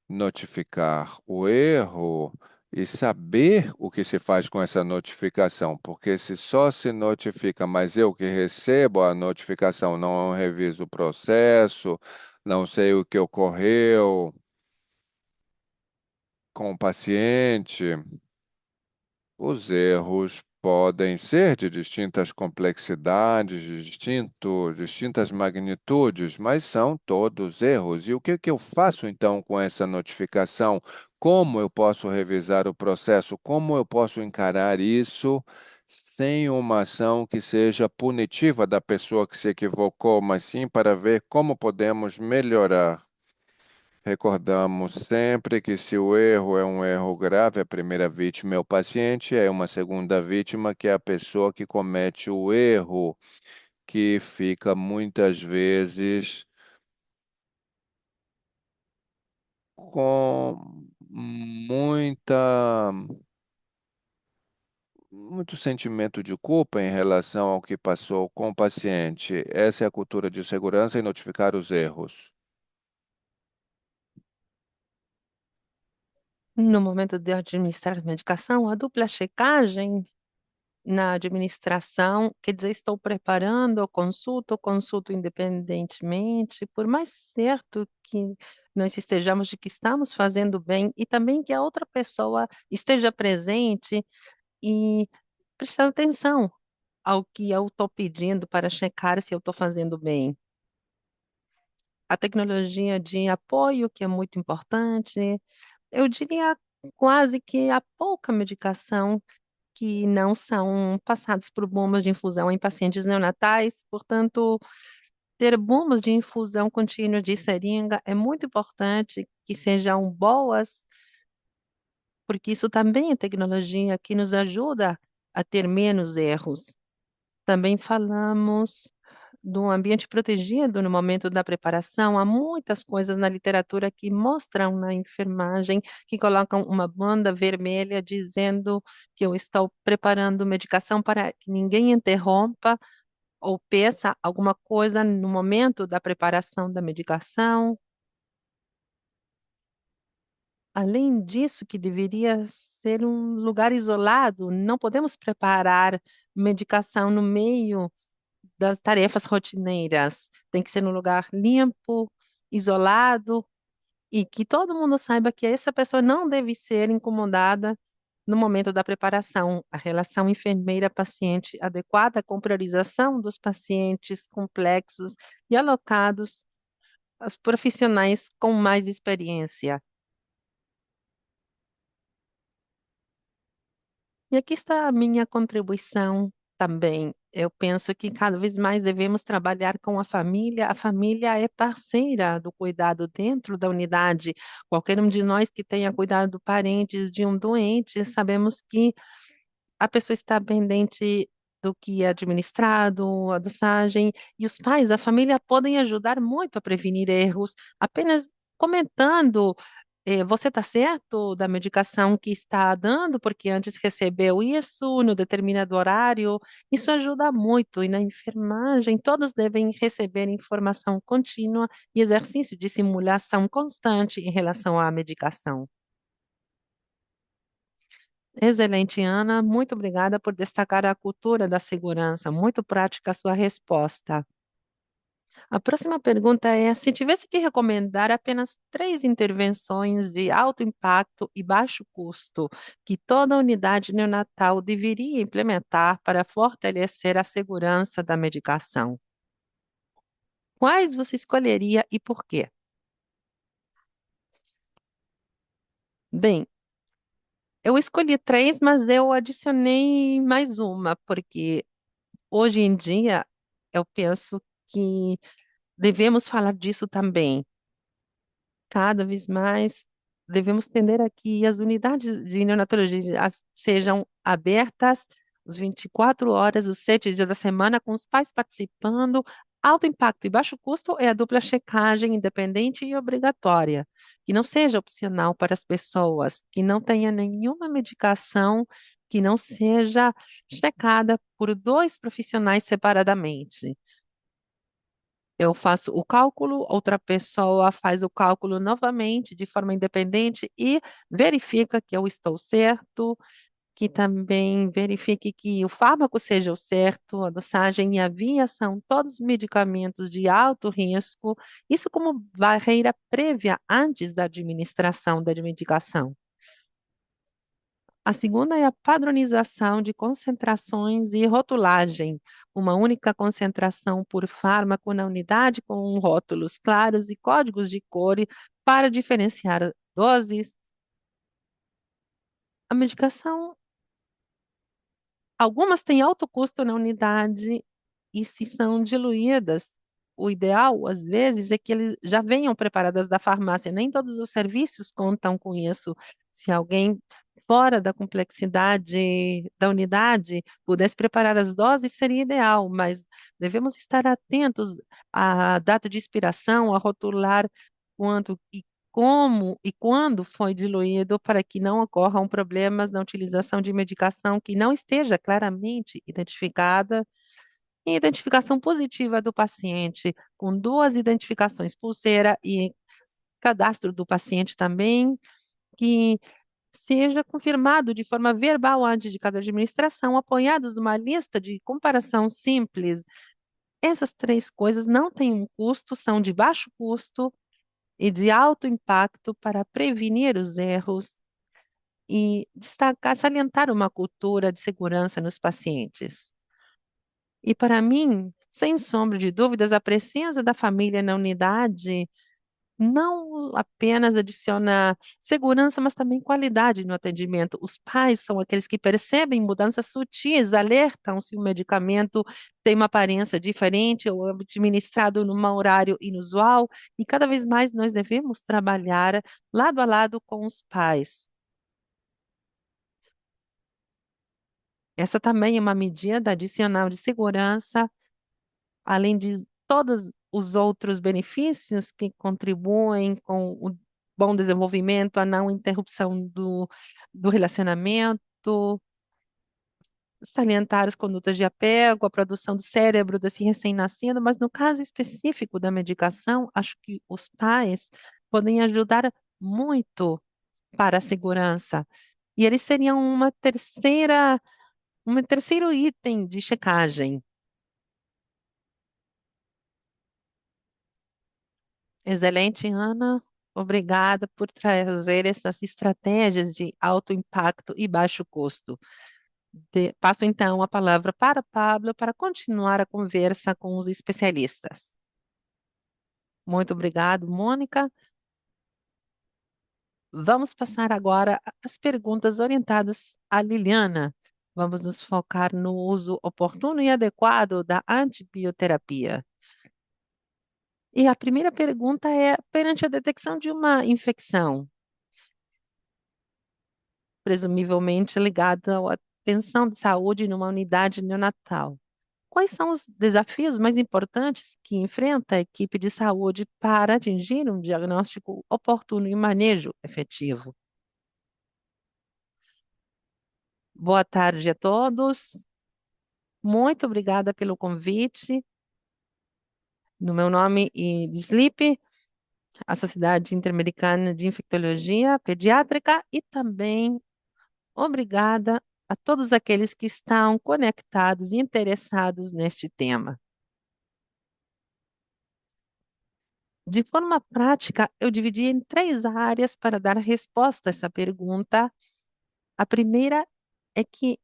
notificar o erro e saber o que se faz com essa notificação, porque se só se notifica, mas eu que recebo a notificação, não reviso o processo, não sei o que ocorreu com o paciente. Os erros podem ser de distintas complexidades, distintas magnitudes, mas são todos erros. E o que que eu faço então com essa notificação? Como eu posso revisar o processo? Como eu posso encarar isso sem uma ação que seja punitiva da pessoa que se equivocou, mas sim para ver como podemos melhorar. Recordamos sempre que se o erro é um erro grave, a primeira vítima é o paciente, é uma segunda vítima que é a pessoa que comete o erro, que fica muitas vezes com muito sentimento de culpa em relação ao que passou com o paciente. Essa é a cultura de segurança e notificar os erros. No momento de administrar a medicação, a dupla checagem na administração, quer dizer, estou preparando, eu consulto independentemente, por mais certo que nós estejamos de que estamos fazendo bem e também que a outra pessoa esteja presente e prestando atenção ao que eu estou pedindo para checar se eu estou fazendo bem. A tecnologia de apoio, que é muito importante, eu diria quase que há pouca medicação que não são passados por bombas de infusão em pacientes neonatais, portanto, ter bombas de infusão contínua de seringa é muito importante que sejam boas, porque isso também é tecnologia que nos ajuda a ter menos erros. Também falamos do ambiente protegido no momento da preparação. Há muitas coisas na literatura que mostram na enfermagem, que colocam uma banda vermelha dizendo que eu estou preparando medicação para que ninguém interrompa ou peça alguma coisa no momento da preparação da medicação. Além disso, que deveria ser um lugar isolado, não podemos preparar medicação no meio das tarefas rotineiras. Tem que ser num lugar limpo, isolado e que todo mundo saiba que essa pessoa não deve ser incomodada no momento da preparação. A relação enfermeira-paciente adequada com priorização dos pacientes complexos e alocados aos profissionais com mais experiência. E aqui está a minha contribuição também. Eu penso que cada vez mais devemos trabalhar com a família. A família é parceira do cuidado dentro da unidade. Qualquer um de nós que tenha cuidado de parentes de um doente, sabemos que a pessoa está pendente do que é administrado, a dosagem, e os pais, a família podem ajudar muito a prevenir erros, apenas comentando, você está certo da medicação que está dando, porque antes recebeu isso no determinado horário, isso ajuda muito, e na enfermagem todos devem receber informação contínua e exercício de simulação constante em relação à medicação. Excelente, Ana. Muito obrigada por destacar a cultura da segurança. Muito prática a sua resposta. A próxima pergunta é: se tivesse que recomendar apenas três intervenções de alto impacto e baixo custo que toda unidade neonatal deveria implementar para fortalecer a segurança da medicação, quais você escolheria e por quê? Bem, eu escolhi três, mas eu adicionei mais uma, porque hoje em dia eu penso que devemos falar disso também. Cada vez mais devemos tender a que as unidades de neonatologia sejam abertas os 24 horas, os 7 dias da semana, com os pais participando. Alto impacto e baixo custo é a dupla checagem independente e obrigatória, que não seja opcional para as pessoas, que não tenha nenhuma medicação que não seja checada por dois profissionais separadamente. Eu faço o cálculo, outra pessoa faz o cálculo novamente de forma independente e verifica que eu estou certo, que também verifique que o fármaco seja o certo, a dosagem e a via são todos medicamentos de alto risco, isso como barreira prévia antes da administração da medicação. A segunda é a padronização de concentrações e rotulagem, uma única concentração por fármaco na unidade com rótulos claros e códigos de cor para diferenciar doses. A medicação Algumas têm alto custo na unidade e se são diluídas. O ideal, às vezes, é que eles já venham preparadas da farmácia. Nem todos os serviços contam com isso. Se alguém fora da complexidade da unidade pudesse preparar as doses, seria ideal, mas devemos estar atentos à data de expiração, a rotular quanto e como e quando foi diluído para que não ocorram problemas na utilização de medicação que não esteja claramente identificada e identificação positiva do paciente, com duas identificações, pulseira e cadastro do paciente também, que seja confirmado de forma verbal antes de cada administração, apoiados numa lista de comparação simples. Essas três coisas não têm um custo, são de baixo custo e de alto impacto para prevenir os erros e destacar, salientar uma cultura de segurança nos pacientes. E para mim, sem sombra de dúvidas, a presença da família na unidade não apenas adiciona segurança, mas também qualidade no atendimento. Os pais são aqueles que percebem mudanças sutis, alertam se o medicamento tem uma aparência diferente ou é administrado num horário inusual, e cada vez mais nós devemos trabalhar lado a lado com os pais. Essa também é uma medida adicional de segurança, além de todos os outros benefícios que contribuem com o bom desenvolvimento, a não interrupção do relacionamento, salientar as condutas de apego, a produção do cérebro desse recém-nascido, mas no caso específico da medicação, acho que os pais podem ajudar muito para a segurança. E eles seriam um terceiro item de checagem. Excelente, Ana. Obrigada por trazer essas estratégias de alto impacto e baixo custo. Passo então a palavra para Pablo para continuar a conversa com os especialistas. Muito obrigado, Mônica. Vamos passar agora às perguntas orientadas à Liliana. Vamos nos focar no uso oportuno e adequado da antibioterapia. E a primeira pergunta é: perante a detecção de uma infecção, presumivelmente ligada à atenção de saúde numa unidade neonatal, quais são os desafios mais importantes que enfrenta a equipe de saúde para atingir um diagnóstico oportuno e manejo efetivo? Boa tarde a todos. Muito obrigada pelo convite. No meu nome e de SLIP, a Sociedade Interamericana de Infectologia Pediátrica, e também obrigada a todos aqueles que estão conectados e interessados neste tema. De forma prática, eu dividi em três áreas para dar resposta a essa pergunta. A primeira é que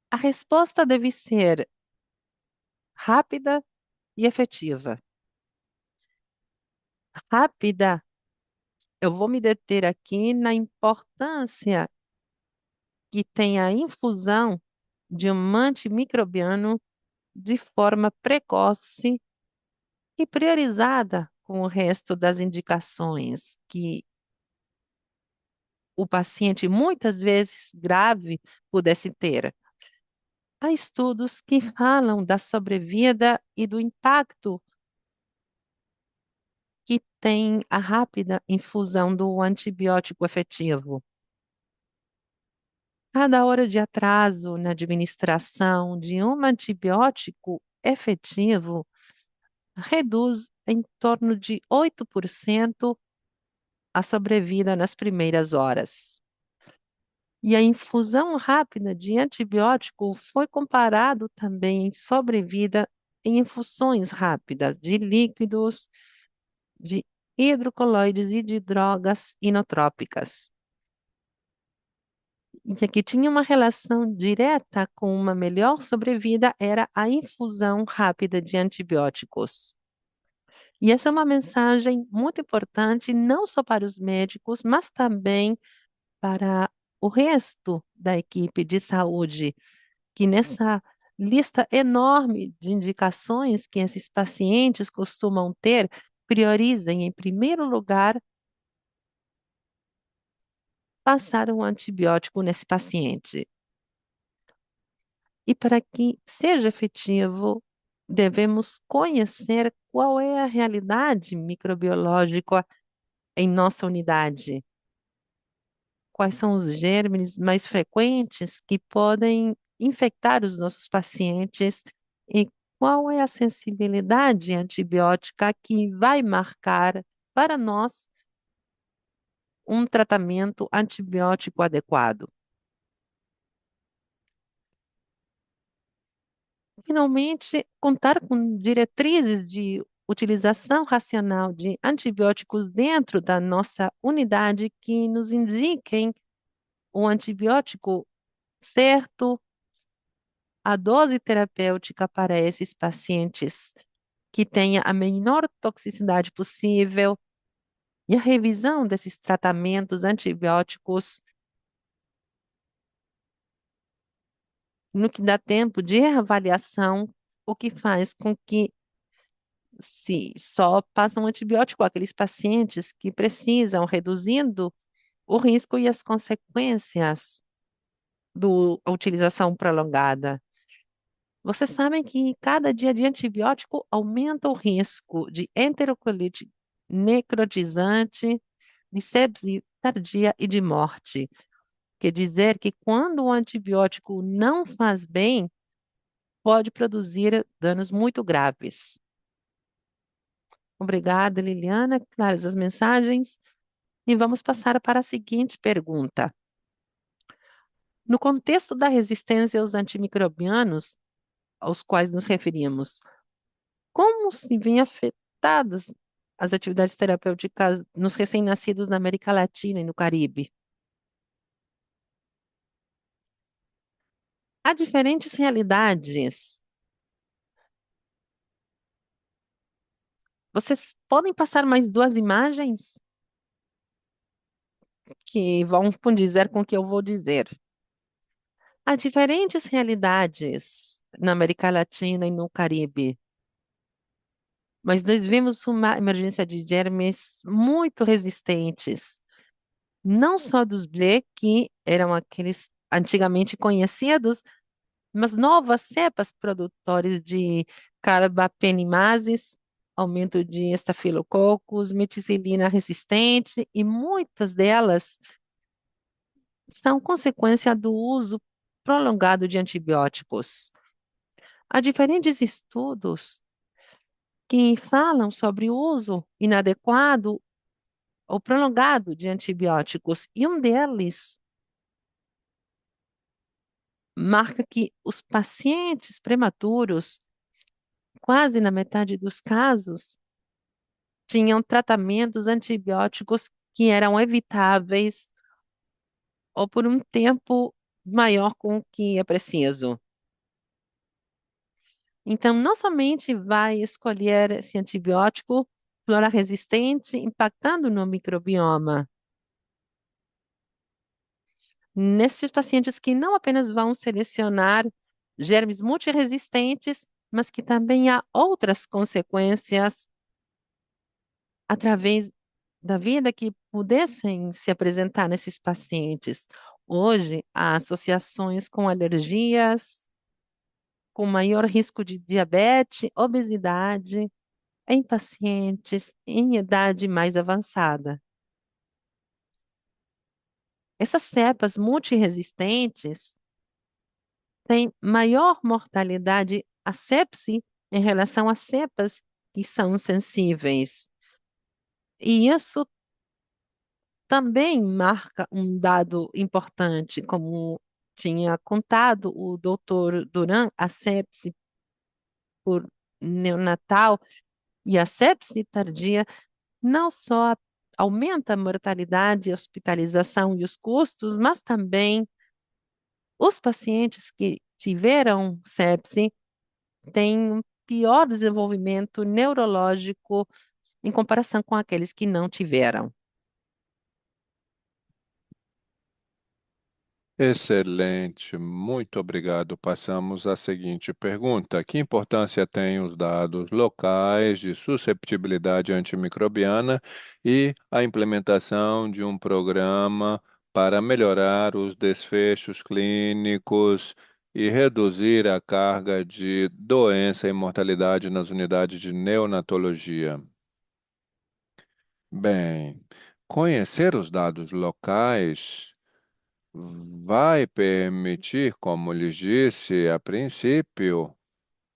a resposta deve ser rápida e efetiva. Rápida, eu vou me deter aqui na importância que tem a infusão de um antimicrobiano de forma precoce e priorizada com o resto das indicações que o paciente, muitas vezes grave, pudesse ter. Há estudos que falam da sobrevida e do impacto que tem a rápida infusão do antibiótico efetivo. Cada hora de atraso na administração de um antibiótico efetivo reduz em torno de 8% a sobrevida nas primeiras horas. E a infusão rápida de antibiótico foi comparado também em sobrevida em infusões rápidas de líquidos, de hidrocoloides e de drogas inotrópicas. E aqui tinha uma relação direta com uma melhor sobrevida era a infusão rápida de antibióticos. E essa é uma mensagem muito importante, não só para os médicos, mas também para o resto da equipe de saúde, que nessa lista enorme de indicações que esses pacientes costumam ter, priorizem em primeiro lugar passar um antibiótico nesse paciente. E para que seja efetivo, devemos conhecer qual é a realidade microbiológica em nossa unidade. Quais são os germes mais frequentes que podem infectar os nossos pacientes e qual é a sensibilidade antibiótica que vai marcar para nós um tratamento antibiótico adequado. Finalmente, contar com diretrizes de utilização racional de antibióticos dentro da nossa unidade que nos indiquem o antibiótico certo, a dose terapêutica para esses pacientes que tenha a menor toxicidade possível e a revisão desses tratamentos antibióticos no que dá tempo de reavaliação, o que faz com que se só passam antibiótico àqueles pacientes que precisam, reduzindo o risco e as consequências da utilização prolongada. Vocês sabem que cada dia de antibiótico aumenta o risco de enterocolite necrotizante, de sepse tardia e de morte. Quer dizer que quando o antibiótico não faz bem, pode produzir danos muito graves. Obrigada, Liliana. Claras as mensagens. E vamos passar para a seguinte pergunta. No contexto da resistência aos antimicrobianos, aos quais nos referimos, como se vêm afetadas as atividades terapêuticas nos recém-nascidos na América Latina e no Caribe? Há diferentes realidades. Vocês podem passar mais duas imagens que vão condizer com o que eu vou dizer. Há diferentes realidades na América Latina e no Caribe, mas nós vimos uma emergência de germes muito resistentes, não só dos BLE, que eram aqueles antigamente conhecidos, mas novas cepas produtores de carbapenimases, aumento de estafilococos, meticilina resistente, e muitas delas são consequência do uso prolongado de antibióticos. Há diferentes estudos que falam sobre o uso inadequado ou prolongado de antibióticos, e um deles marca que os pacientes prematuros, quase na metade dos casos, tinham tratamentos antibióticos que eram evitáveis ou por um tempo maior com o que é preciso. Então, não somente vai escolher esse antibiótico flora resistente, impactando no microbioma, nesses pacientes que não apenas vão selecionar germes multiresistentes, mas que também há outras consequências através da vida que pudessem se apresentar nesses pacientes. Hoje, há associações com alergias, com maior risco de diabetes, obesidade, em pacientes em idade mais avançada. Essas cepas multiresistentes têm maior mortalidade à sepse em relação às cepas que são sensíveis. E isso também marca um dado importante, como tinha contado o doutor Duran, a sepse por neonatal e a sepse tardia não só aumenta a mortalidade, a hospitalização e os custos, mas também os pacientes que tiveram sepse têm um pior desenvolvimento neurológico em comparação com aqueles que não tiveram. Excelente, muito obrigado. Passamos à seguinte pergunta: que importância têm os dados locais de susceptibilidade antimicrobiana e a implementação de um programa para melhorar os desfechos clínicos e reduzir a carga de doença e mortalidade nas unidades de neonatologia? Bem, conhecer os dados locais vai permitir, como lhes disse, a princípio,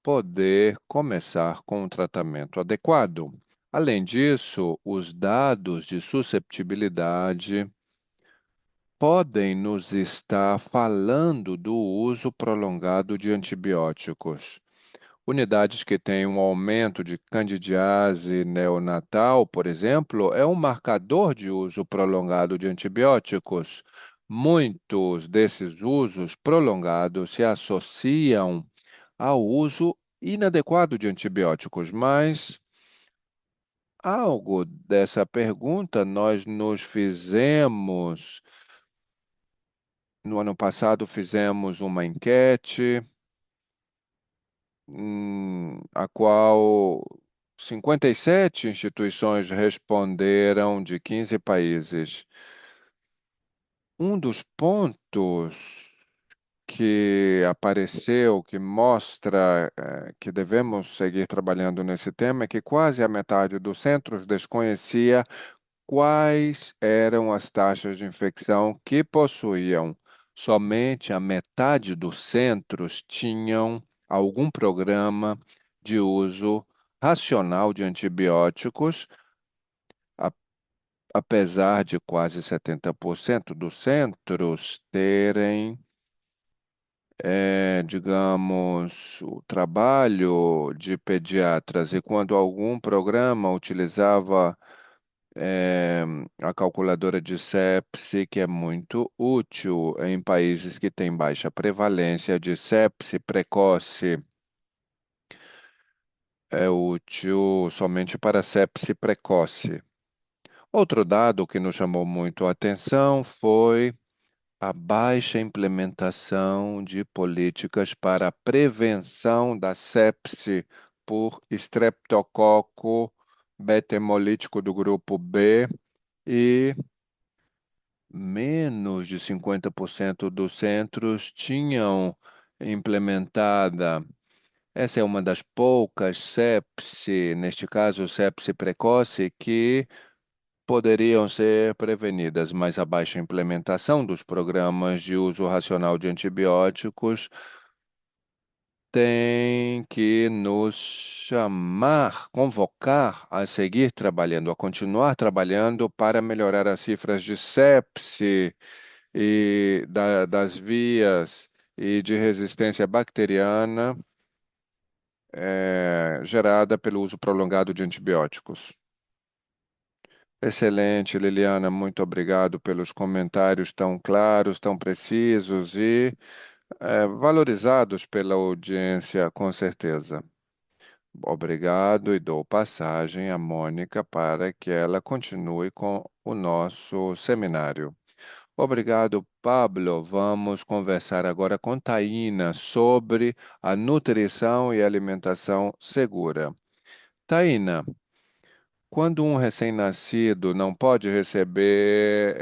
poder começar com um tratamento adequado. Além disso, os dados de susceptibilidade podem nos estar falando do uso prolongado de antibióticos. Unidades que têm um aumento de candidiase neonatal, por exemplo, é um marcador de uso prolongado de antibióticos. Muitos desses usos prolongados se associam ao uso inadequado de antibióticos, mas algo dessa pergunta nós nos fizemos. No ano passado, fizemos uma enquete a qual 57 instituições responderam de 15 países. Um dos pontos que apareceu, que mostra que devemos seguir trabalhando nesse tema, é que quase a metade dos centros desconhecia quais eram as taxas de infecção que possuíam. Somente a metade dos centros tinham algum programa de uso racional de antibióticos, a- apesar de quase 70% dos centros terem, digamos, o trabalho de pediatras, e quando algum programa utilizava é, a calculadora de sepse, que é muito útil em países que têm baixa prevalência de sepse precoce. É útil somente para sepse precoce. Outro dado que nos chamou muito a atenção foi a baixa implementação de políticas para a prevenção da sepse por estreptococo beta hemolítico do grupo B e menos de 50% dos centros tinham implementada. Essa é uma das poucas sepse, neste caso sepse precoce, que poderiam ser prevenidas, mas a baixa implementação dos programas de uso racional de antibióticos tem que nos chamar, convocar a seguir trabalhando, a continuar trabalhando para melhorar as cifras de sepse e das vias e de resistência bacteriana gerada pelo uso prolongado de antibióticos. Excelente, Liliana, muito obrigado pelos comentários tão claros, tão precisos e valorizados pela audiência, com certeza. Obrigado e dou passagem à Mônica para que ela continue com o nosso seminário. Obrigado, Pablo. Vamos conversar agora com Taína sobre a nutrição e alimentação segura. Taína, quando um recém-nascido não pode receber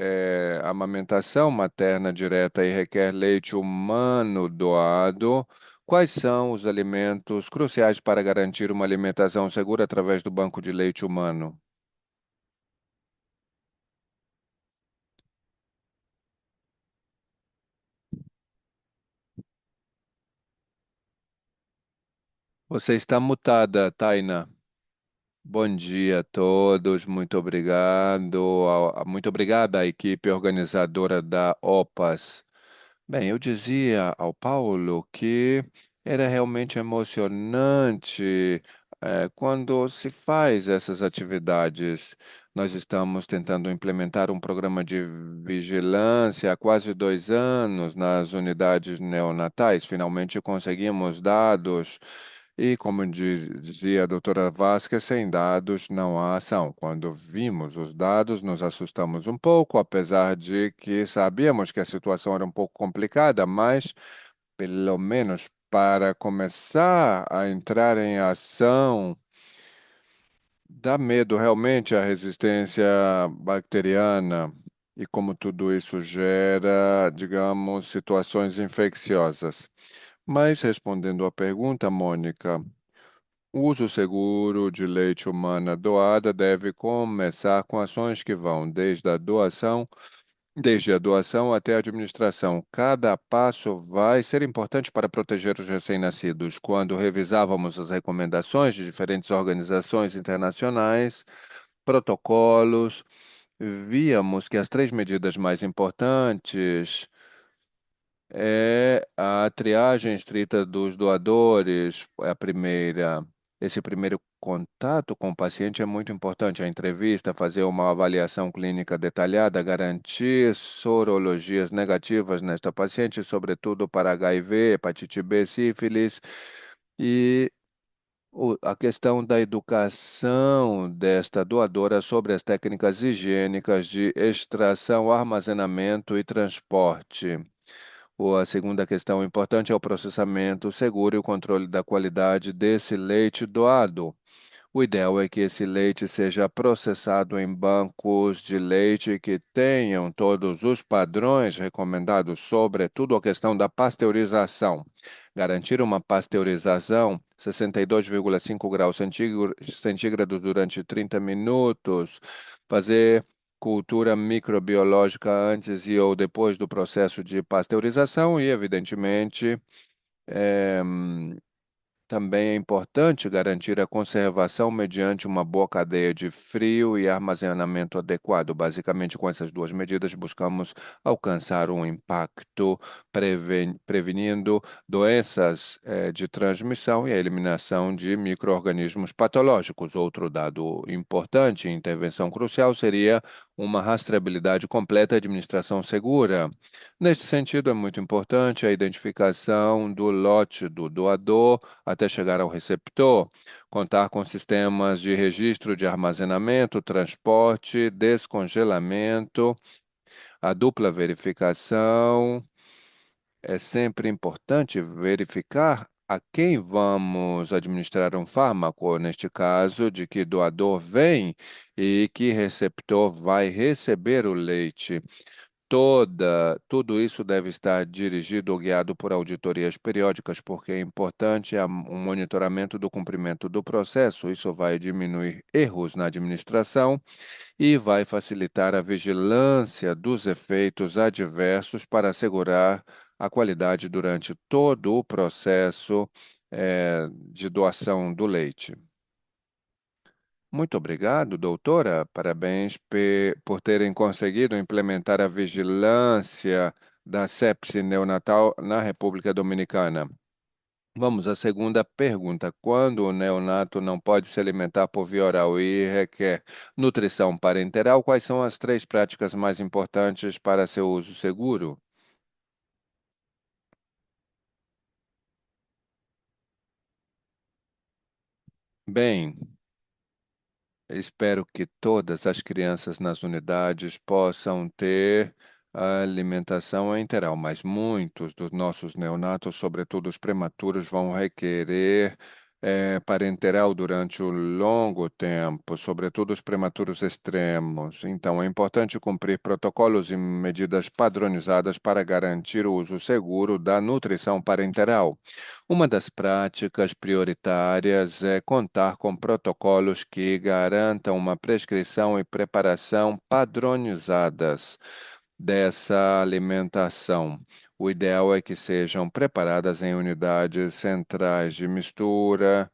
amamentação materna direta e requer leite humano doado, quais são os alimentos cruciais para garantir uma alimentação segura através do banco de leite humano? Você está mutada, Taina. Bom dia a todos, muito obrigado, muito obrigada à equipe organizadora da OPAS. Bem, eu dizia ao Paulo que era realmente emocionante, quando se faz essas atividades. Nós estamos tentando implementar um programa de vigilância há quase 2 anos nas unidades neonatais. Finalmente conseguimos dados E, como dizia a doutora Vasquez, sem dados não há ação. Quando vimos os dados, nos assustamos um pouco, apesar de que sabíamos que a situação era um pouco complicada, mas, pelo menos para começar a entrar em ação, dá medo realmente a resistência bacteriana e como tudo isso gera, digamos, situações infecciosas. Mas respondendo à pergunta, Mônica, o uso seguro de leite humana doada deve começar com ações que vão desde a doação até a administração. Cada passo vai ser importante para proteger os recém-nascidos. Quando revisávamos as recomendações de diferentes organizações internacionais, protocolos, víamos que as três medidas mais importantes a triagem estrita dos doadores, é a primeira. Esse primeiro contato com o paciente é muito importante. A entrevista, fazer uma avaliação clínica detalhada, garantir sorologias negativas nesta paciente, sobretudo para HIV, hepatite B, sífilis, e a questão da educação desta doadora sobre as técnicas higiênicas de extração, armazenamento e transporte. A segunda questão importante é o processamento seguro e o controle da qualidade desse leite doado. O ideal é que esse leite seja processado em bancos de leite que tenham todos os padrões recomendados, sobretudo a questão da pasteurização. Garantir uma pasteurização 62,5 graus centígrados durante 30 minutos, fazer cultura microbiológica antes e ou depois do processo de pasteurização e, evidentemente, eh, também é importante garantir a conservação mediante uma boa cadeia de frio e armazenamento adequado. Basicamente, com essas duas medidas, buscamos alcançar um impacto prevenindo doenças de transmissão e a eliminação de micro-organismos patológicos. Outro dado importante e intervenção crucial seria uma rastreabilidade completa e administração segura. Neste sentido, é muito importante a identificação do lote do doador até chegar ao receptor, contar com sistemas de registro de armazenamento, transporte, descongelamento, a dupla verificação. É sempre importante verificar a quem vamos administrar um fármaco, neste caso, de que doador vem e que receptor vai receber o leite. Tudo isso deve estar dirigido ou guiado por auditorias periódicas, porque é importante um monitoramento do cumprimento do processo. Isso vai diminuir erros na administração e vai facilitar a vigilância dos efeitos adversos para assegurar a qualidade durante todo o processo, de doação do leite. Muito obrigado, doutora. Parabéns por terem conseguido implementar a vigilância da sepse neonatal na República Dominicana. Vamos à segunda pergunta. Quando o neonato não pode se alimentar por via oral e requer nutrição parenteral, quais são as três práticas mais importantes para seu uso seguro? Bem, espero que todas as crianças nas unidades possam ter a alimentação integral, mas muitos dos nossos neonatos, sobretudo os prematuros, vão requerer parenteral durante o longo tempo, sobretudo os prematuros extremos. Então, é importante cumprir protocolos e medidas padronizadas para garantir o uso seguro da nutrição parenteral. Uma das práticas prioritárias é contar com protocolos que garantam uma prescrição e preparação padronizadas dessa alimentação. O ideal é que sejam preparadas em unidades centrais de mistura,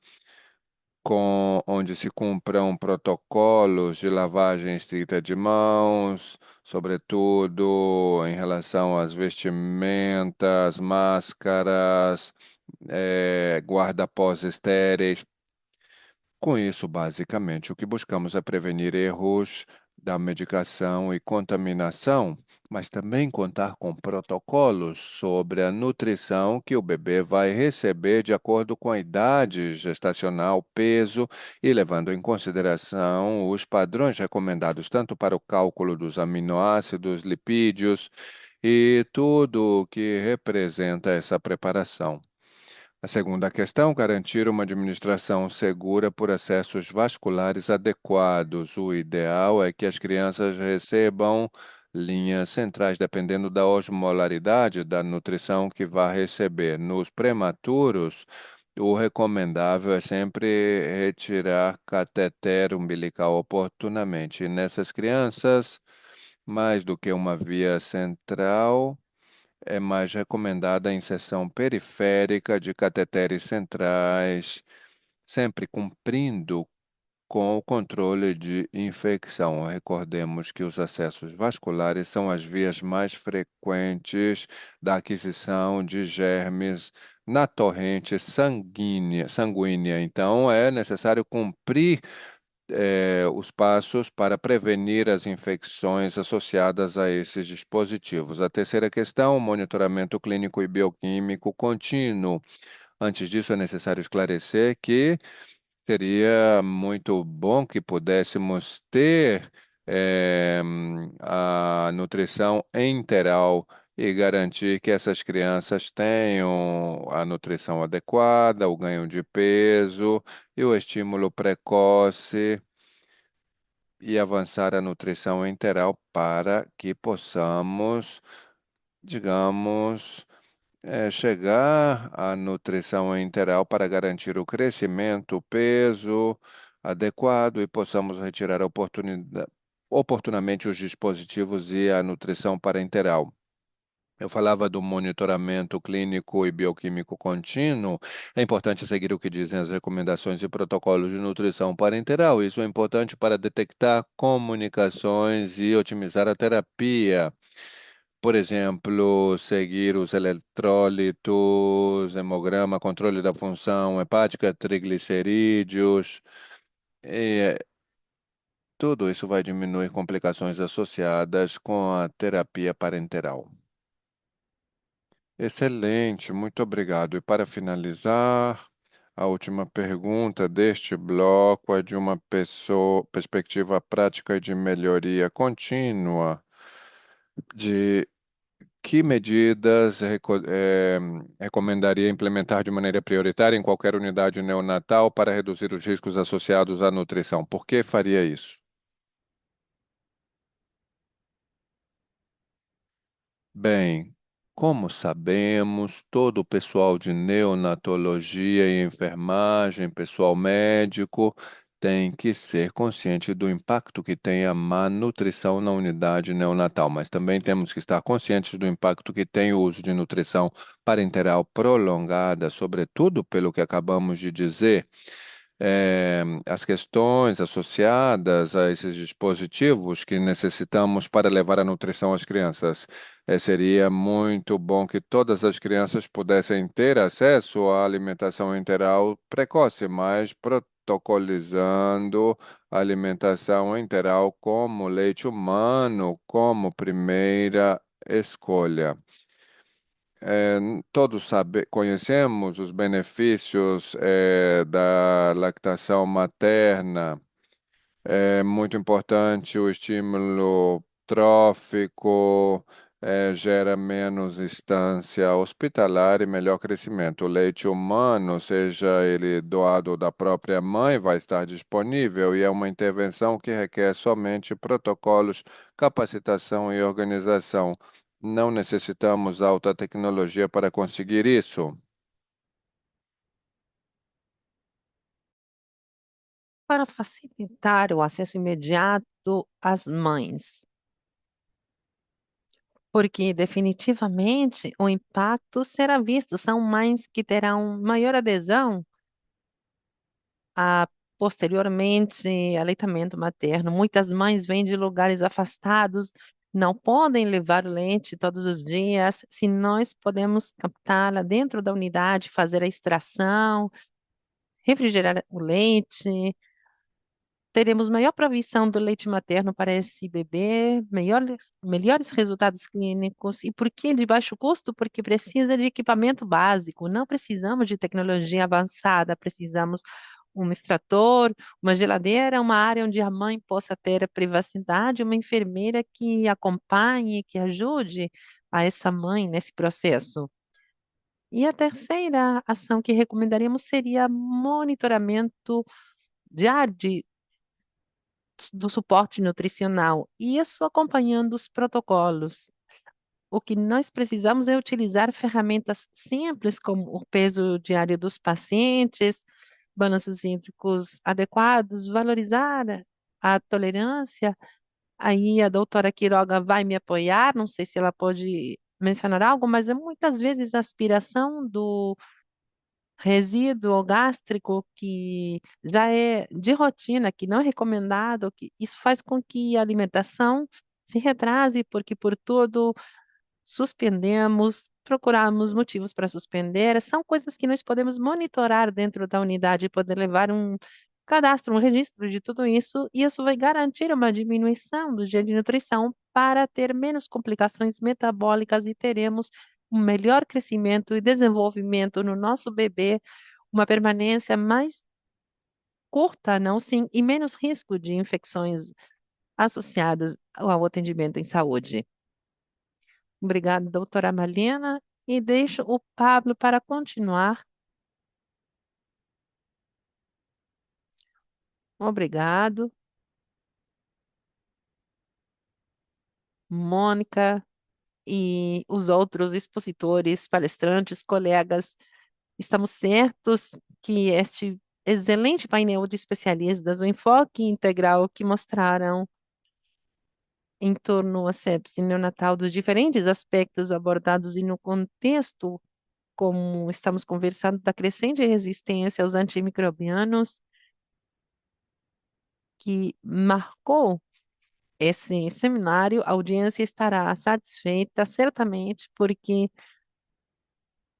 onde se cumpram protocolos de lavagem estrita de mãos, sobretudo em relação às vestimentas, máscaras, guarda-pós estéreis. Com isso, basicamente, o que buscamos é prevenir erros da medicação e contaminação, mas também contar com protocolos sobre a nutrição que o bebê vai receber de acordo com a idade gestacional, peso e levando em consideração os padrões recomendados tanto para o cálculo dos aminoácidos, lipídios e tudo o que representa essa preparação. A segunda questão, garantir uma administração segura por acessos vasculares adequados. O ideal é que as crianças recebam linhas centrais, dependendo da osmolaridade da nutrição que vá receber. Nos prematuros, o recomendável é sempre retirar cateter umbilical oportunamente. E nessas crianças, mais do que uma via central, é mais recomendada a inserção periférica de cateteres centrais, sempre cumprindo com o controle de infecção. Recordemos que os acessos vasculares são as vias mais frequentes da aquisição de germes na torrente sanguínea. Então, é necessário cumprir os passos para prevenir as infecções associadas a esses dispositivos. A terceira questão, monitoramento clínico e bioquímico contínuo. Antes disso, é necessário esclarecer que seria muito bom que pudéssemos ter a nutrição enteral e garantir que essas crianças tenham a nutrição adequada, o ganho de peso e o estímulo precoce e avançar a nutrição enteral para que possamos, digamos, chegar à nutrição integral para garantir o crescimento, o peso adequado e possamos retirar oportunamente os dispositivos e a nutrição parenteral. Eu falava do monitoramento clínico e bioquímico contínuo. É importante seguir o que dizem as recomendações e protocolos de nutrição parenteral. Isso é importante para detectar comunicações e otimizar a terapia. Por exemplo, seguir os eletrólitos, hemograma, controle da função hepática, triglicerídeos. E tudo isso vai diminuir complicações associadas com a terapia parenteral. Excelente, muito obrigado. E para finalizar, a última pergunta deste bloco é de uma perspectiva prática e de melhoria contínua. De que medidas recomendaria implementar de maneira prioritária em qualquer unidade neonatal para reduzir os riscos associados à nutrição? Por que faria isso? Bem, como sabemos, todo o pessoal de neonatologia e enfermagem, pessoal médico, tem que ser consciente do impacto que tem a má nutrição na unidade neonatal, mas também temos que estar conscientes do impacto que tem o uso de nutrição parenteral prolongada, sobretudo pelo que acabamos de dizer. As questões associadas a esses dispositivos que necessitamos para levar a nutrição às crianças. Seria muito bom que todas as crianças pudessem ter acesso à alimentação integral precoce, mas protocolizando a alimentação integral como leite humano como primeira escolha. Todos conhecemos os benefícios da lactação materna. É muito importante o estímulo trófico, gera menos instância hospitalar e melhor crescimento. O leite humano, seja ele doado da própria mãe, vai estar disponível e é uma intervenção que requer somente protocolos, capacitação e organização. Não necessitamos alta tecnologia para conseguir isso. Para facilitar o acesso imediato às mães, porque definitivamente o impacto será visto. São mães que terão maior adesão a posteriormente aleitamento materno. Muitas mães vêm de lugares afastados, não podem levar o leite todos os dias. Se nós podemos captá-la dentro da unidade, fazer a extração, refrigerar o leite, teremos maior provisão do leite materno para esse bebê, melhores resultados clínicos. E por que de baixo custo? Porque precisa de equipamento básico, não precisamos de tecnologia avançada, precisamos um extrator, uma geladeira, uma área onde a mãe possa ter a privacidade, uma enfermeira que acompanhe, que ajude a essa mãe nesse processo. E a terceira ação que recomendaríamos seria monitoramento diário do suporte nutricional, e isso acompanhando os protocolos. O que nós precisamos é utilizar ferramentas simples, como o peso diário dos pacientes, balanços hídricos adequados, valorizar a tolerância. Aí a doutora Quiroga vai me apoiar, não sei se ela pode mencionar algo, mas é muitas vezes a aspiração do resíduo gástrico que já é de rotina, que não é recomendado, que isso faz com que a alimentação se retrase, porque por tudo suspendemos, procuramos motivos para suspender. São coisas que nós podemos monitorar dentro da unidade e poder levar um cadastro, um registro de tudo isso, e isso vai garantir uma diminuição do dia de nutrição para ter menos complicações metabólicas e teremos um melhor crescimento e desenvolvimento no nosso bebê, uma permanência mais curta, não sim, e menos risco de infecções associadas ao atendimento em saúde. Obrigada, doutora Malena, e deixo o Pablo para continuar. Obrigado, Mônica e os outros expositores, palestrantes, colegas. Estamos certos que este excelente painel de especialistas, o enfoque integral que mostraram em torno à sepse neonatal dos diferentes aspectos abordados e no contexto, como estamos conversando, da crescente resistência aos antimicrobianos, que marcou esse seminário, a audiência estará satisfeita, certamente, porque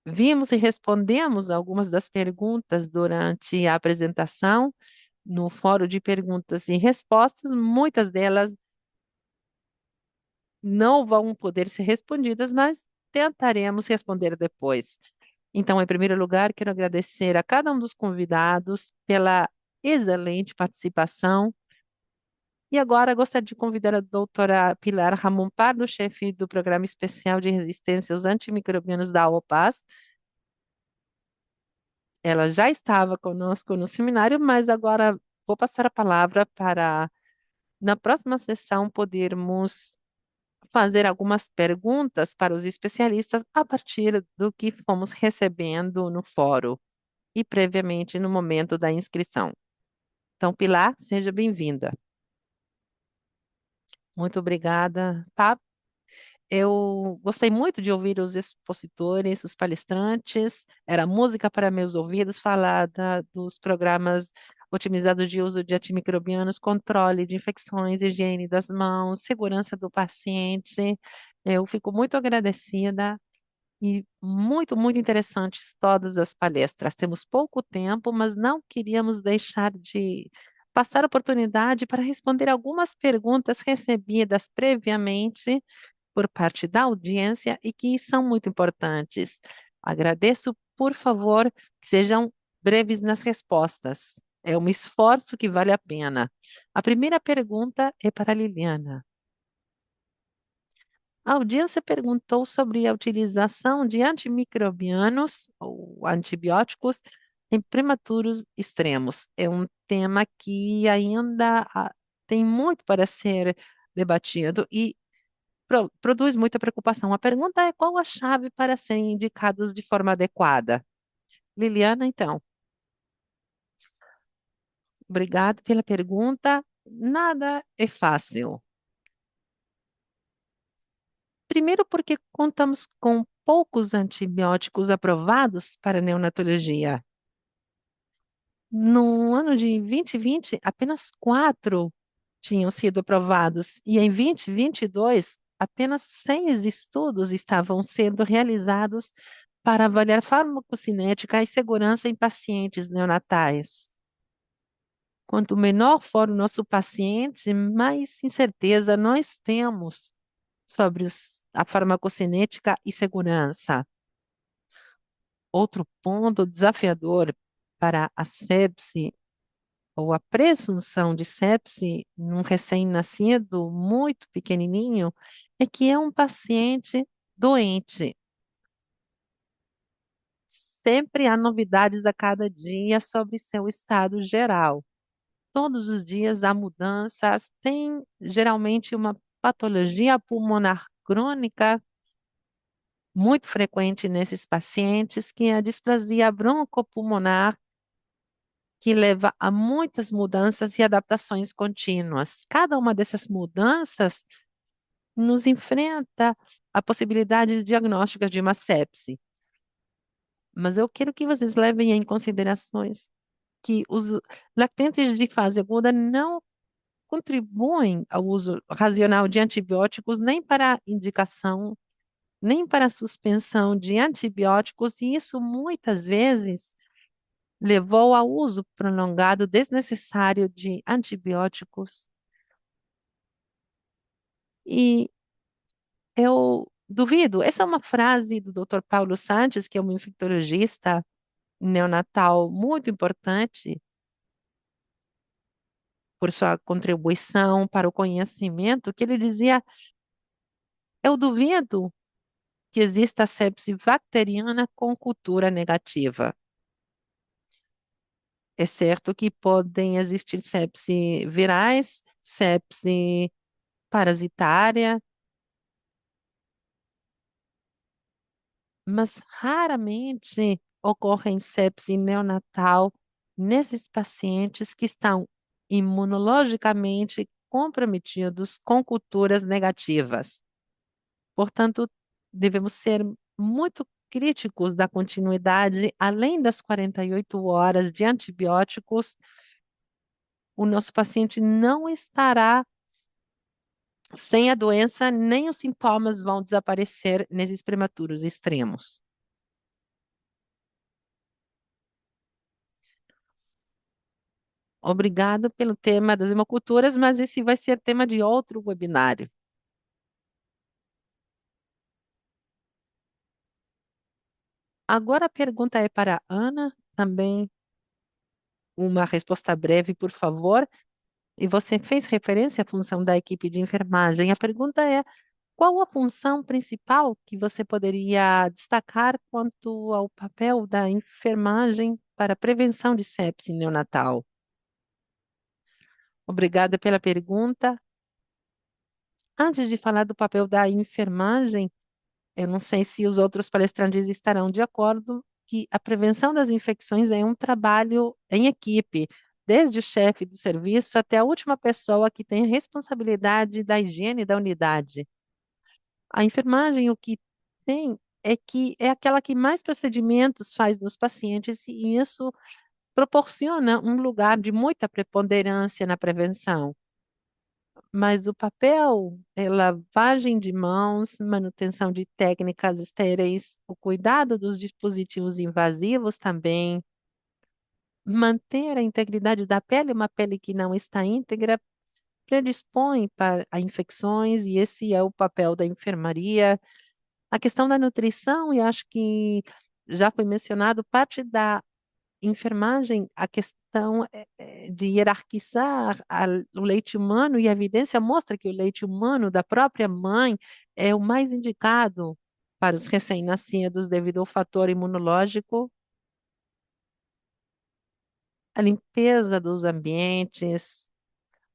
vimos e respondemos algumas das perguntas durante a apresentação no fórum de perguntas e respostas, muitas delas não vão poder ser respondidas, mas tentaremos responder depois. Então, em primeiro lugar, quero agradecer a cada um dos convidados pela excelente participação. E agora gostaria de convidar a doutora Pilar Ramon Pardo, chefe do Programa Especial de Resistência aos Antimicrobianos da OPAS. Ela já estava conosco no seminário, mas agora vou passar a palavra para, na próxima sessão, podermos fazer algumas perguntas para os especialistas a partir do que fomos recebendo no fórum e previamente no momento da inscrição. Então, Pilar, seja bem-vinda. Muito obrigada, Pablo. Eu gostei muito de ouvir os expositores, os palestrantes. Era música para meus ouvidos falar dos programas otimizados de uso de antimicrobianos, controle de infecções, higiene das mãos, segurança do paciente. Eu fico muito agradecida e muito, muito interessantes todas as palestras. Temos pouco tempo, mas não queríamos deixar de passar a oportunidade para responder algumas perguntas recebidas previamente por parte da audiência e que são muito importantes. Agradeço, por favor, que sejam breves nas respostas. É um esforço que vale a pena. A primeira pergunta é para a Liliana. A audiência perguntou sobre a utilização de antimicrobianos ou antibióticos em prematuros extremos. É um tema que ainda tem muito para ser debatido e produz muita preocupação. A pergunta é qual a chave para serem indicados de forma adequada? Liliana, então, obrigado pela pergunta. Nada é fácil. Primeiro, porque contamos com poucos antibióticos aprovados para neonatologia. No ano de 2020, apenas 4 tinham sido aprovados, e em 2022, apenas 6 estudos estavam sendo realizados para avaliar farmacocinética e segurança em pacientes neonatais. Quanto menor for o nosso paciente, mais incerteza nós temos sobre a farmacocinética e segurança. Outro ponto desafiador para a sepse ou a presunção de sepse num recém-nascido muito pequenininho é que é um paciente doente. Sempre há novidades a cada dia sobre seu estado geral. Todos os dias há mudanças. Tem geralmente uma patologia pulmonar crônica muito frequente nesses pacientes, que é a displasia broncopulmonar, que leva a muitas mudanças e adaptações contínuas. Cada uma dessas mudanças nos enfrenta a possibilidade de diagnósticas de uma sepse. Mas eu quero que vocês levem em considerações que os lactentes de fase aguda não contribuem ao uso racional de antibióticos nem para indicação, nem para suspensão de antibióticos, e isso muitas vezes levou ao uso prolongado desnecessário de antibióticos. E eu duvido, essa é uma frase do Dr. Paulo Santos, que é um infectologista neonatal muito importante por sua contribuição para o conhecimento, que ele dizia: eu duvido que exista sepse bacteriana com cultura negativa. É certo que podem existir sepse virais, sepse parasitária, mas raramente ocorre sepse neonatal nesses pacientes que estão imunologicamente comprometidos com culturas negativas. Portanto, devemos ser muito críticos da continuidade, além das 48 horas de antibióticos. O nosso paciente não estará sem a doença, nem os sintomas vão desaparecer nesses prematuros extremos. Obrigado pelo tema das hemoculturas, mas esse vai ser tema de outro webinário. Agora a pergunta é para a Ana, também uma resposta breve, por favor. E você fez referência à função da equipe de enfermagem. A pergunta é: qual a função principal que você poderia destacar quanto ao papel da enfermagem para a prevenção de sepse neonatal? Obrigada pela pergunta. Antes de falar do papel da enfermagem, eu não sei se os outros palestrantes estarão de acordo que a prevenção das infecções é um trabalho em equipe, desde o chefe do serviço até a última pessoa que tem responsabilidade da higiene da unidade. A enfermagem, o que tem é que é aquela que mais procedimentos faz nos pacientes, e isso proporciona um lugar de muita preponderância na prevenção. Mas o papel é lavagem de mãos, manutenção de técnicas estéreis, o cuidado dos dispositivos invasivos também, manter a integridade da pele, uma pele que não está íntegra, predispõe para a infecções, e esse é o papel da enfermaria. A questão da nutrição, e acho que já foi mencionado, parte da enfermagem, a questão de hierarquizar o leite humano, e a evidência mostra que o leite humano da própria mãe é o mais indicado para os recém-nascidos devido ao fator imunológico, a limpeza dos ambientes,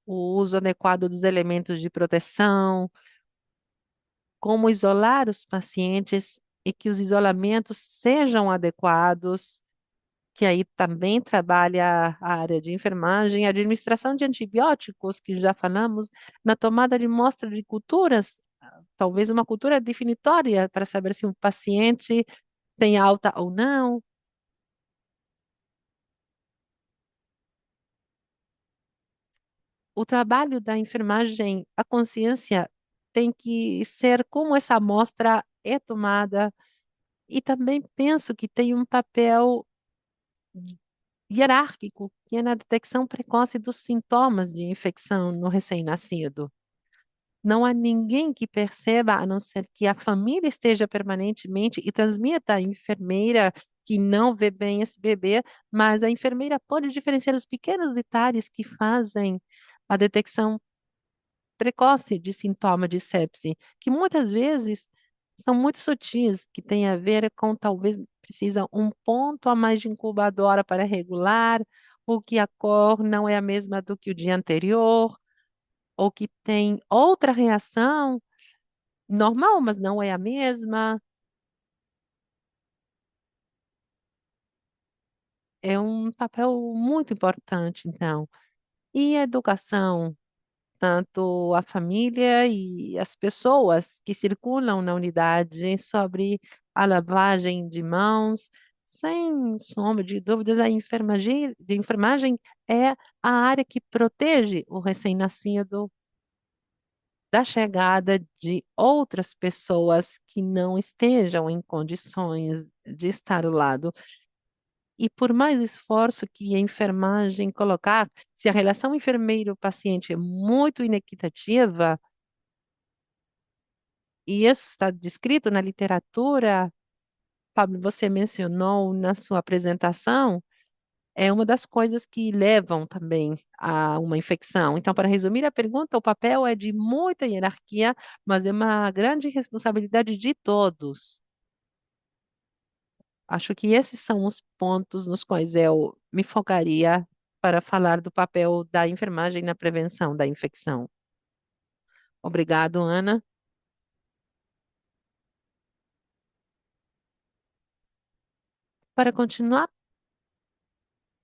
o uso adequado dos elementos de proteção, como isolar os pacientes e que os isolamentos sejam adequados, que aí também trabalha a área de enfermagem, a administração de antibióticos, que já falamos, na tomada de mostra de culturas, talvez uma cultura definitória para saber se um paciente tem alta ou não. O trabalho da enfermagem, a consciência tem que ser como essa amostra é tomada, e também penso que tem um papel hierárquico, que é na detecção precoce dos sintomas de infecção no recém-nascido. Não há ninguém que perceba, a não ser que a família esteja permanentemente e transmita à enfermeira que não vê bem esse bebê, mas a enfermeira pode diferenciar os pequenos detalhes que fazem a detecção precoce de sintoma de sepse, que muitas vezes são muito sutis, que tem a ver com talvez precisa um ponto a mais de incubadora para regular, ou que a cor não é a mesma do que o dia anterior, ou que tem outra reação normal, mas não é a mesma. É um papel muito importante, então. E a educação, tanto a família e as pessoas que circulam na unidade sobre a lavagem de mãos, sem sombra de dúvidas, de enfermagem é a área que protege o recém-nascido da chegada de outras pessoas que não estejam em condições de estar ao lado. E por mais esforço que a enfermagem colocar, se a relação enfermeiro-paciente é muito inequitativa, e isso está descrito na literatura, Pablo, você mencionou na sua apresentação, é uma das coisas que levam também a uma infecção. Então, para resumir a pergunta, o papel é de muita hierarquia, mas é uma grande responsabilidade de todos. Acho que esses são os pontos nos quais eu me focaria para falar do papel da enfermagem na prevenção da infecção. Obrigado, Ana. Para continuar,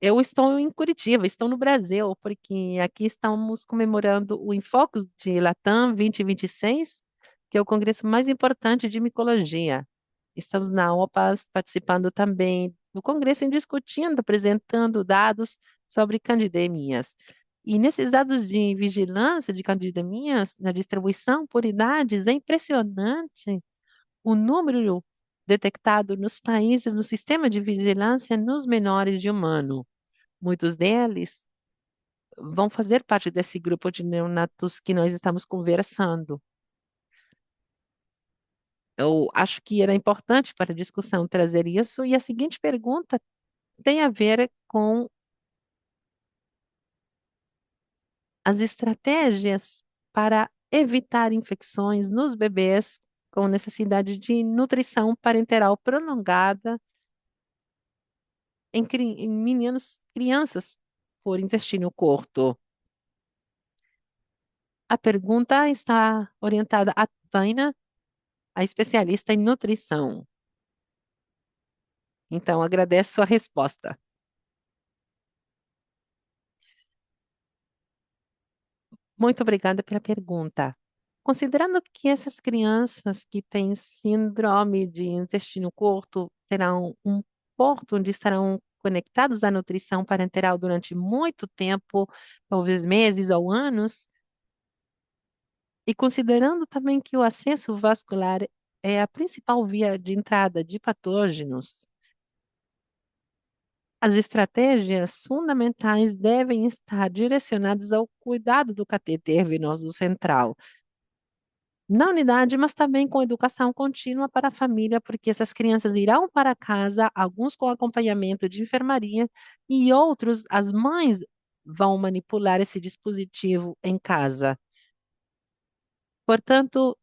eu estou em Curitiba, estou no Brasil, porque aqui estamos comemorando o Infocus de Latam 2026, que é o congresso mais importante de micologia. Estamos na OPAS participando também do congresso e discutindo, apresentando dados sobre candidemias. E nesses dados de vigilância de candidemias, na distribuição por idades, é impressionante o número detectado nos países no sistema de vigilância nos menores de 1 ano. Muitos deles vão fazer parte desse grupo de neonatos que nós estamos conversando. Eu acho que era importante para a discussão trazer isso. E a seguinte pergunta tem a ver com as estratégias para evitar infecções nos bebês com necessidade de nutrição parenteral prolongada em meninos, crianças por intestino curto. A pergunta está orientada a Taina, a especialista em nutrição. Então, agradeço a resposta. Muito obrigada pela pergunta. Considerando que essas crianças que têm síndrome de intestino curto terão um porto onde estarão conectados à nutrição parenteral durante muito tempo, talvez meses ou anos, e considerando também que o acesso vascular é a principal via de entrada de patógenos, as estratégias fundamentais devem estar direcionadas ao cuidado do cateter venoso central na unidade, mas também com educação contínua para a família, porque essas crianças irão para casa, alguns com acompanhamento de enfermaria e outros, as mães vão manipular esse dispositivo em casa. Portanto,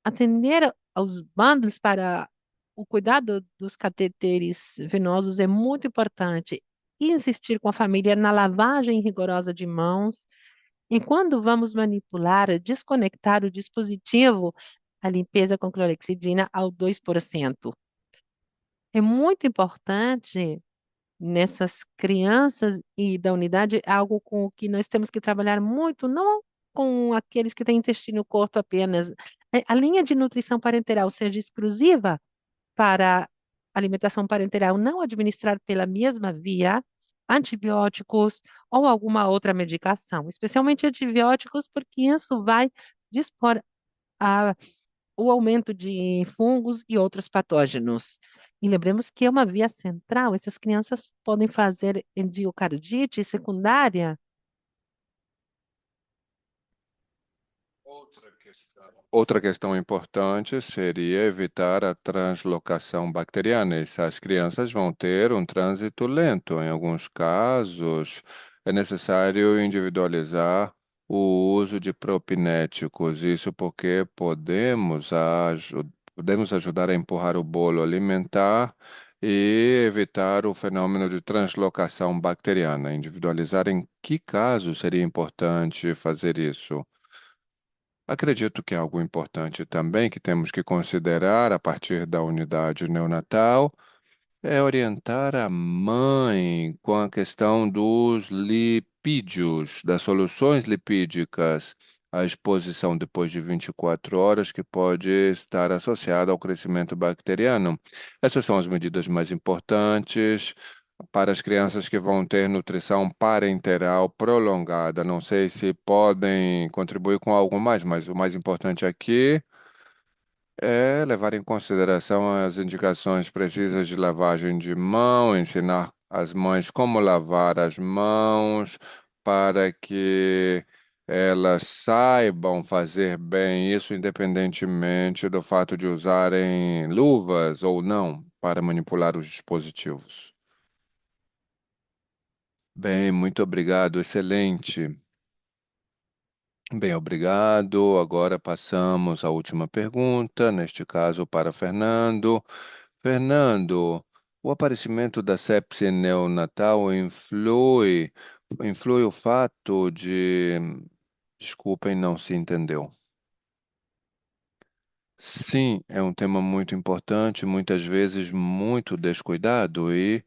atender aos bundles para o cuidado dos cateteres venosos é muito importante. E insistir com a família na lavagem rigorosa de mãos. E quando vamos manipular, desconectar o dispositivo, a limpeza com clorexidina ao 2%. É muito importante nessas crianças e da unidade, é algo com o que nós temos que trabalhar muito, não com aqueles que têm intestino curto apenas. A linha de nutrição parenteral seja exclusiva para alimentação parenteral, não administrar pela mesma via antibióticos ou alguma outra medicação, especialmente antibióticos, porque isso vai dispor a, o aumento de fungos e outros patógenos. E lembremos que é uma via central, essas crianças podem fazer endiocardite secundária. Outra questão importante seria evitar a translocação bacteriana. Essas crianças vão ter um trânsito lento. Em alguns casos, é necessário individualizar o uso de propinéticos. Isso porque podemos ajudar a empurrar o bolo alimentar e evitar o fenômeno de translocação bacteriana. Individualizar em que caso seria importante fazer isso? Acredito que é algo importante também que temos que considerar a partir da unidade neonatal é orientar a mãe com a questão dos lipídios, das soluções lipídicas, a exposição depois de 24 horas que pode estar associada ao crescimento bacteriano. Essas são as medidas mais importantes para as crianças que vão ter nutrição parenteral prolongada. Não sei se podem contribuir com algo mais, mas o mais importante aqui é levar em consideração as indicações precisas de lavagem de mão, ensinar as mães como lavar as mãos para que elas saibam fazer bem isso, independentemente do fato de usarem luvas ou não para manipular os dispositivos. Bem, muito obrigado, excelente. Bem, obrigado. Agora passamos à última pergunta, neste caso para Fernando. Fernando, o aparecimento da sepse neonatal influi o fato de. Desculpem, não se entendeu. Sim, é um tema muito importante, muitas vezes muito descuidado e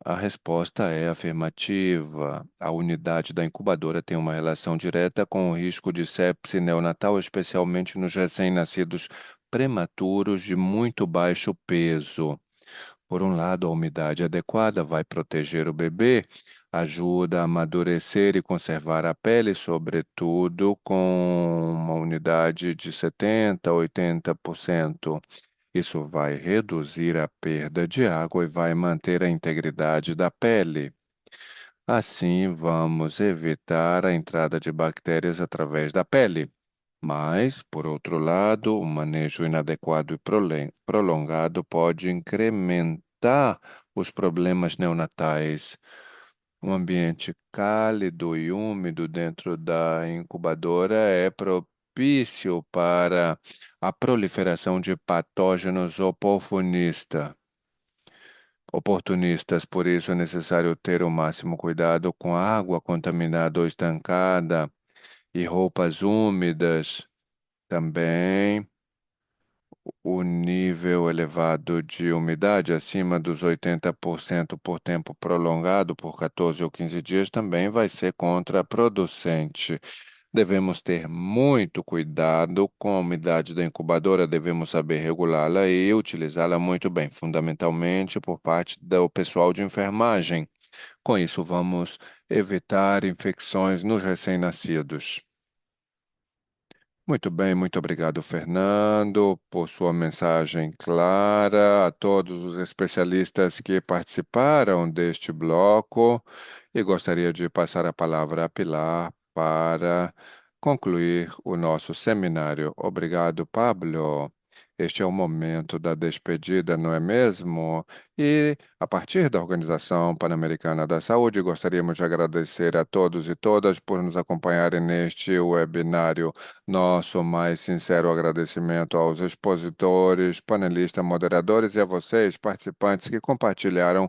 a resposta é afirmativa. A unidade da incubadora tem uma relação direta com o risco de sepse neonatal, especialmente nos recém-nascidos prematuros de muito baixo peso. Por um lado, a umidade adequada vai proteger o bebê, ajuda a amadurecer e conservar a pele, sobretudo com uma unidade de 70 a 80%. Isso vai reduzir a perda de água e vai manter a integridade da pele. Assim, vamos evitar a entrada de bactérias através da pele. Mas, por outro lado, o manejo inadequado e prolongado pode incrementar os problemas neonatais. Um ambiente cálido e úmido dentro da incubadora é propício para a proliferação de patógenos oportunistas. Por isso é necessário ter o máximo cuidado com a água contaminada ou estancada e roupas úmidas. Também o nível elevado de umidade acima dos 80% por tempo prolongado por 14 ou 15 dias também vai ser contraproducente. Devemos ter muito cuidado com a umidade da incubadora, devemos saber regulá-la e utilizá-la muito bem, fundamentalmente por parte do pessoal de enfermagem. Com isso, vamos evitar infecções nos recém-nascidos. Muito bem, muito obrigado, Fernando, por sua mensagem clara, a todos os especialistas que participaram deste bloco, e gostaria de passar a palavra a Pilar para concluir o nosso seminário. Obrigado, Pablo. Este é o momento da despedida, não é mesmo? E, a partir da Organização Pan-Americana da Saúde, gostaríamos de agradecer a todos e todas por nos acompanharem neste webinário. Nosso mais sincero agradecimento aos expositores, panelistas, moderadores e a vocês, participantes que compartilharam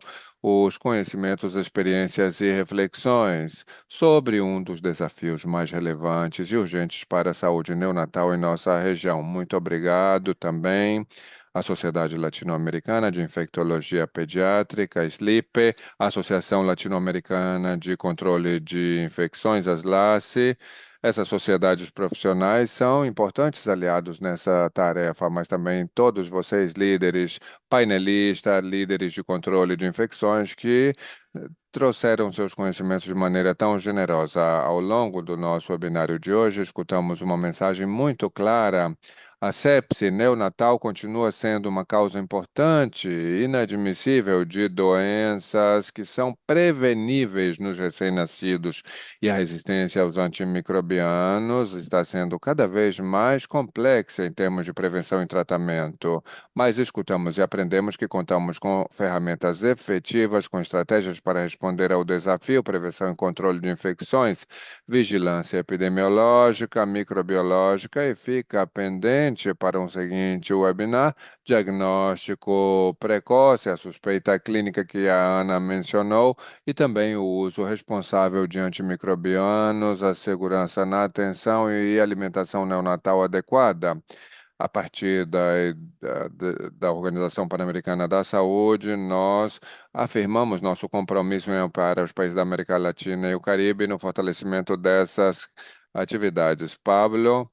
os conhecimentos, experiências e reflexões sobre um dos desafios mais relevantes e urgentes para a saúde neonatal em nossa região. Muito obrigado também à Sociedade Latino-Americana de Infectologia Pediátrica, SLIPE, a Associação Latino-Americana de Controle de Infecções, ASLACE. Essas sociedades profissionais são importantes aliados nessa tarefa, mas também todos vocês, líderes, painelistas, líderes de controle de infecções, que trouxeram seus conhecimentos de maneira tão generosa. Ao longo do nosso webinário de hoje, escutamos uma mensagem muito clara A sepse neonatal continua sendo uma causa importante e inadmissível de doenças que são preveníveis nos recém-nascidos, e a resistência aos antimicrobianos está sendo cada vez mais complexa em termos de prevenção e tratamento. Mas escutamos e aprendemos que contamos com ferramentas efetivas, com estratégias para responder ao desafio, prevenção e controle de infecções, vigilância epidemiológica, microbiológica, e fica pendente para um seguinte webinar: diagnóstico precoce, a suspeita clínica que a Ana mencionou, e também o uso responsável de antimicrobianos, a segurança na atenção e alimentação neonatal adequada. A partir da Organização Pan-Americana da Saúde, nós afirmamos nosso compromisso em amparar os países da América Latina e o Caribe no fortalecimento dessas atividades. Pablo,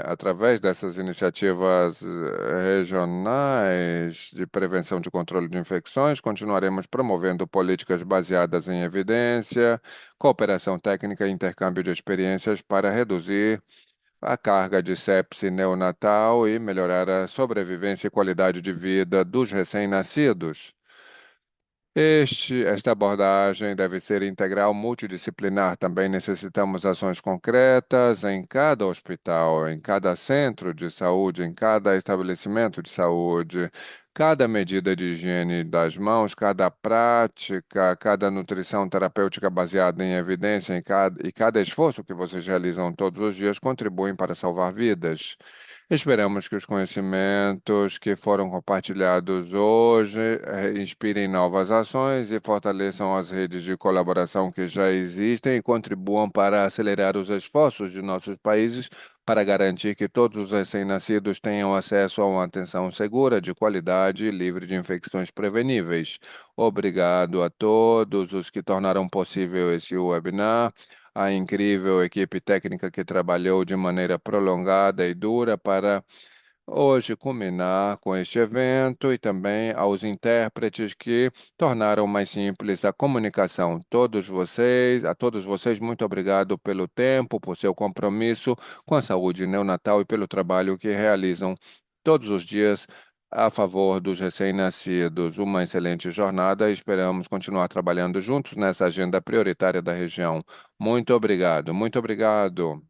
através dessas iniciativas regionais de prevenção de controle de infecções, continuaremos promovendo políticas baseadas em evidência, cooperação técnica e intercâmbio de experiências para reduzir a carga de sepse neonatal e melhorar a sobrevivência e qualidade de vida dos recém-nascidos. Esta abordagem deve ser integral, multidisciplinar. Também necessitamos ações concretas em cada hospital, em cada centro de saúde, em cada estabelecimento de saúde. Cada medida de higiene das mãos, cada prática, cada nutrição terapêutica baseada em evidência e cada esforço que vocês realizam todos os dias contribuem para salvar vidas. Esperamos que os conhecimentos que foram compartilhados hoje inspirem novas ações e fortaleçam as redes de colaboração que já existem e contribuam para acelerar os esforços de nossos países para garantir que todos os recém-nascidos tenham acesso a uma atenção segura, de qualidade e livre de infecções preveníveis. Obrigado a todos os que tornaram possível esse webinar, a incrível equipe técnica que trabalhou de maneira prolongada e dura para hoje culminar com este evento, e também aos intérpretes que tornaram mais simples a comunicação. A todos vocês, muito obrigado pelo tempo, por seu compromisso com a saúde neonatal e pelo trabalho que realizam todos os dias a favor dos recém-nascidos. Uma excelente jornada e esperamos continuar trabalhando juntos nessa agenda prioritária da região. Muito obrigado, muito obrigado.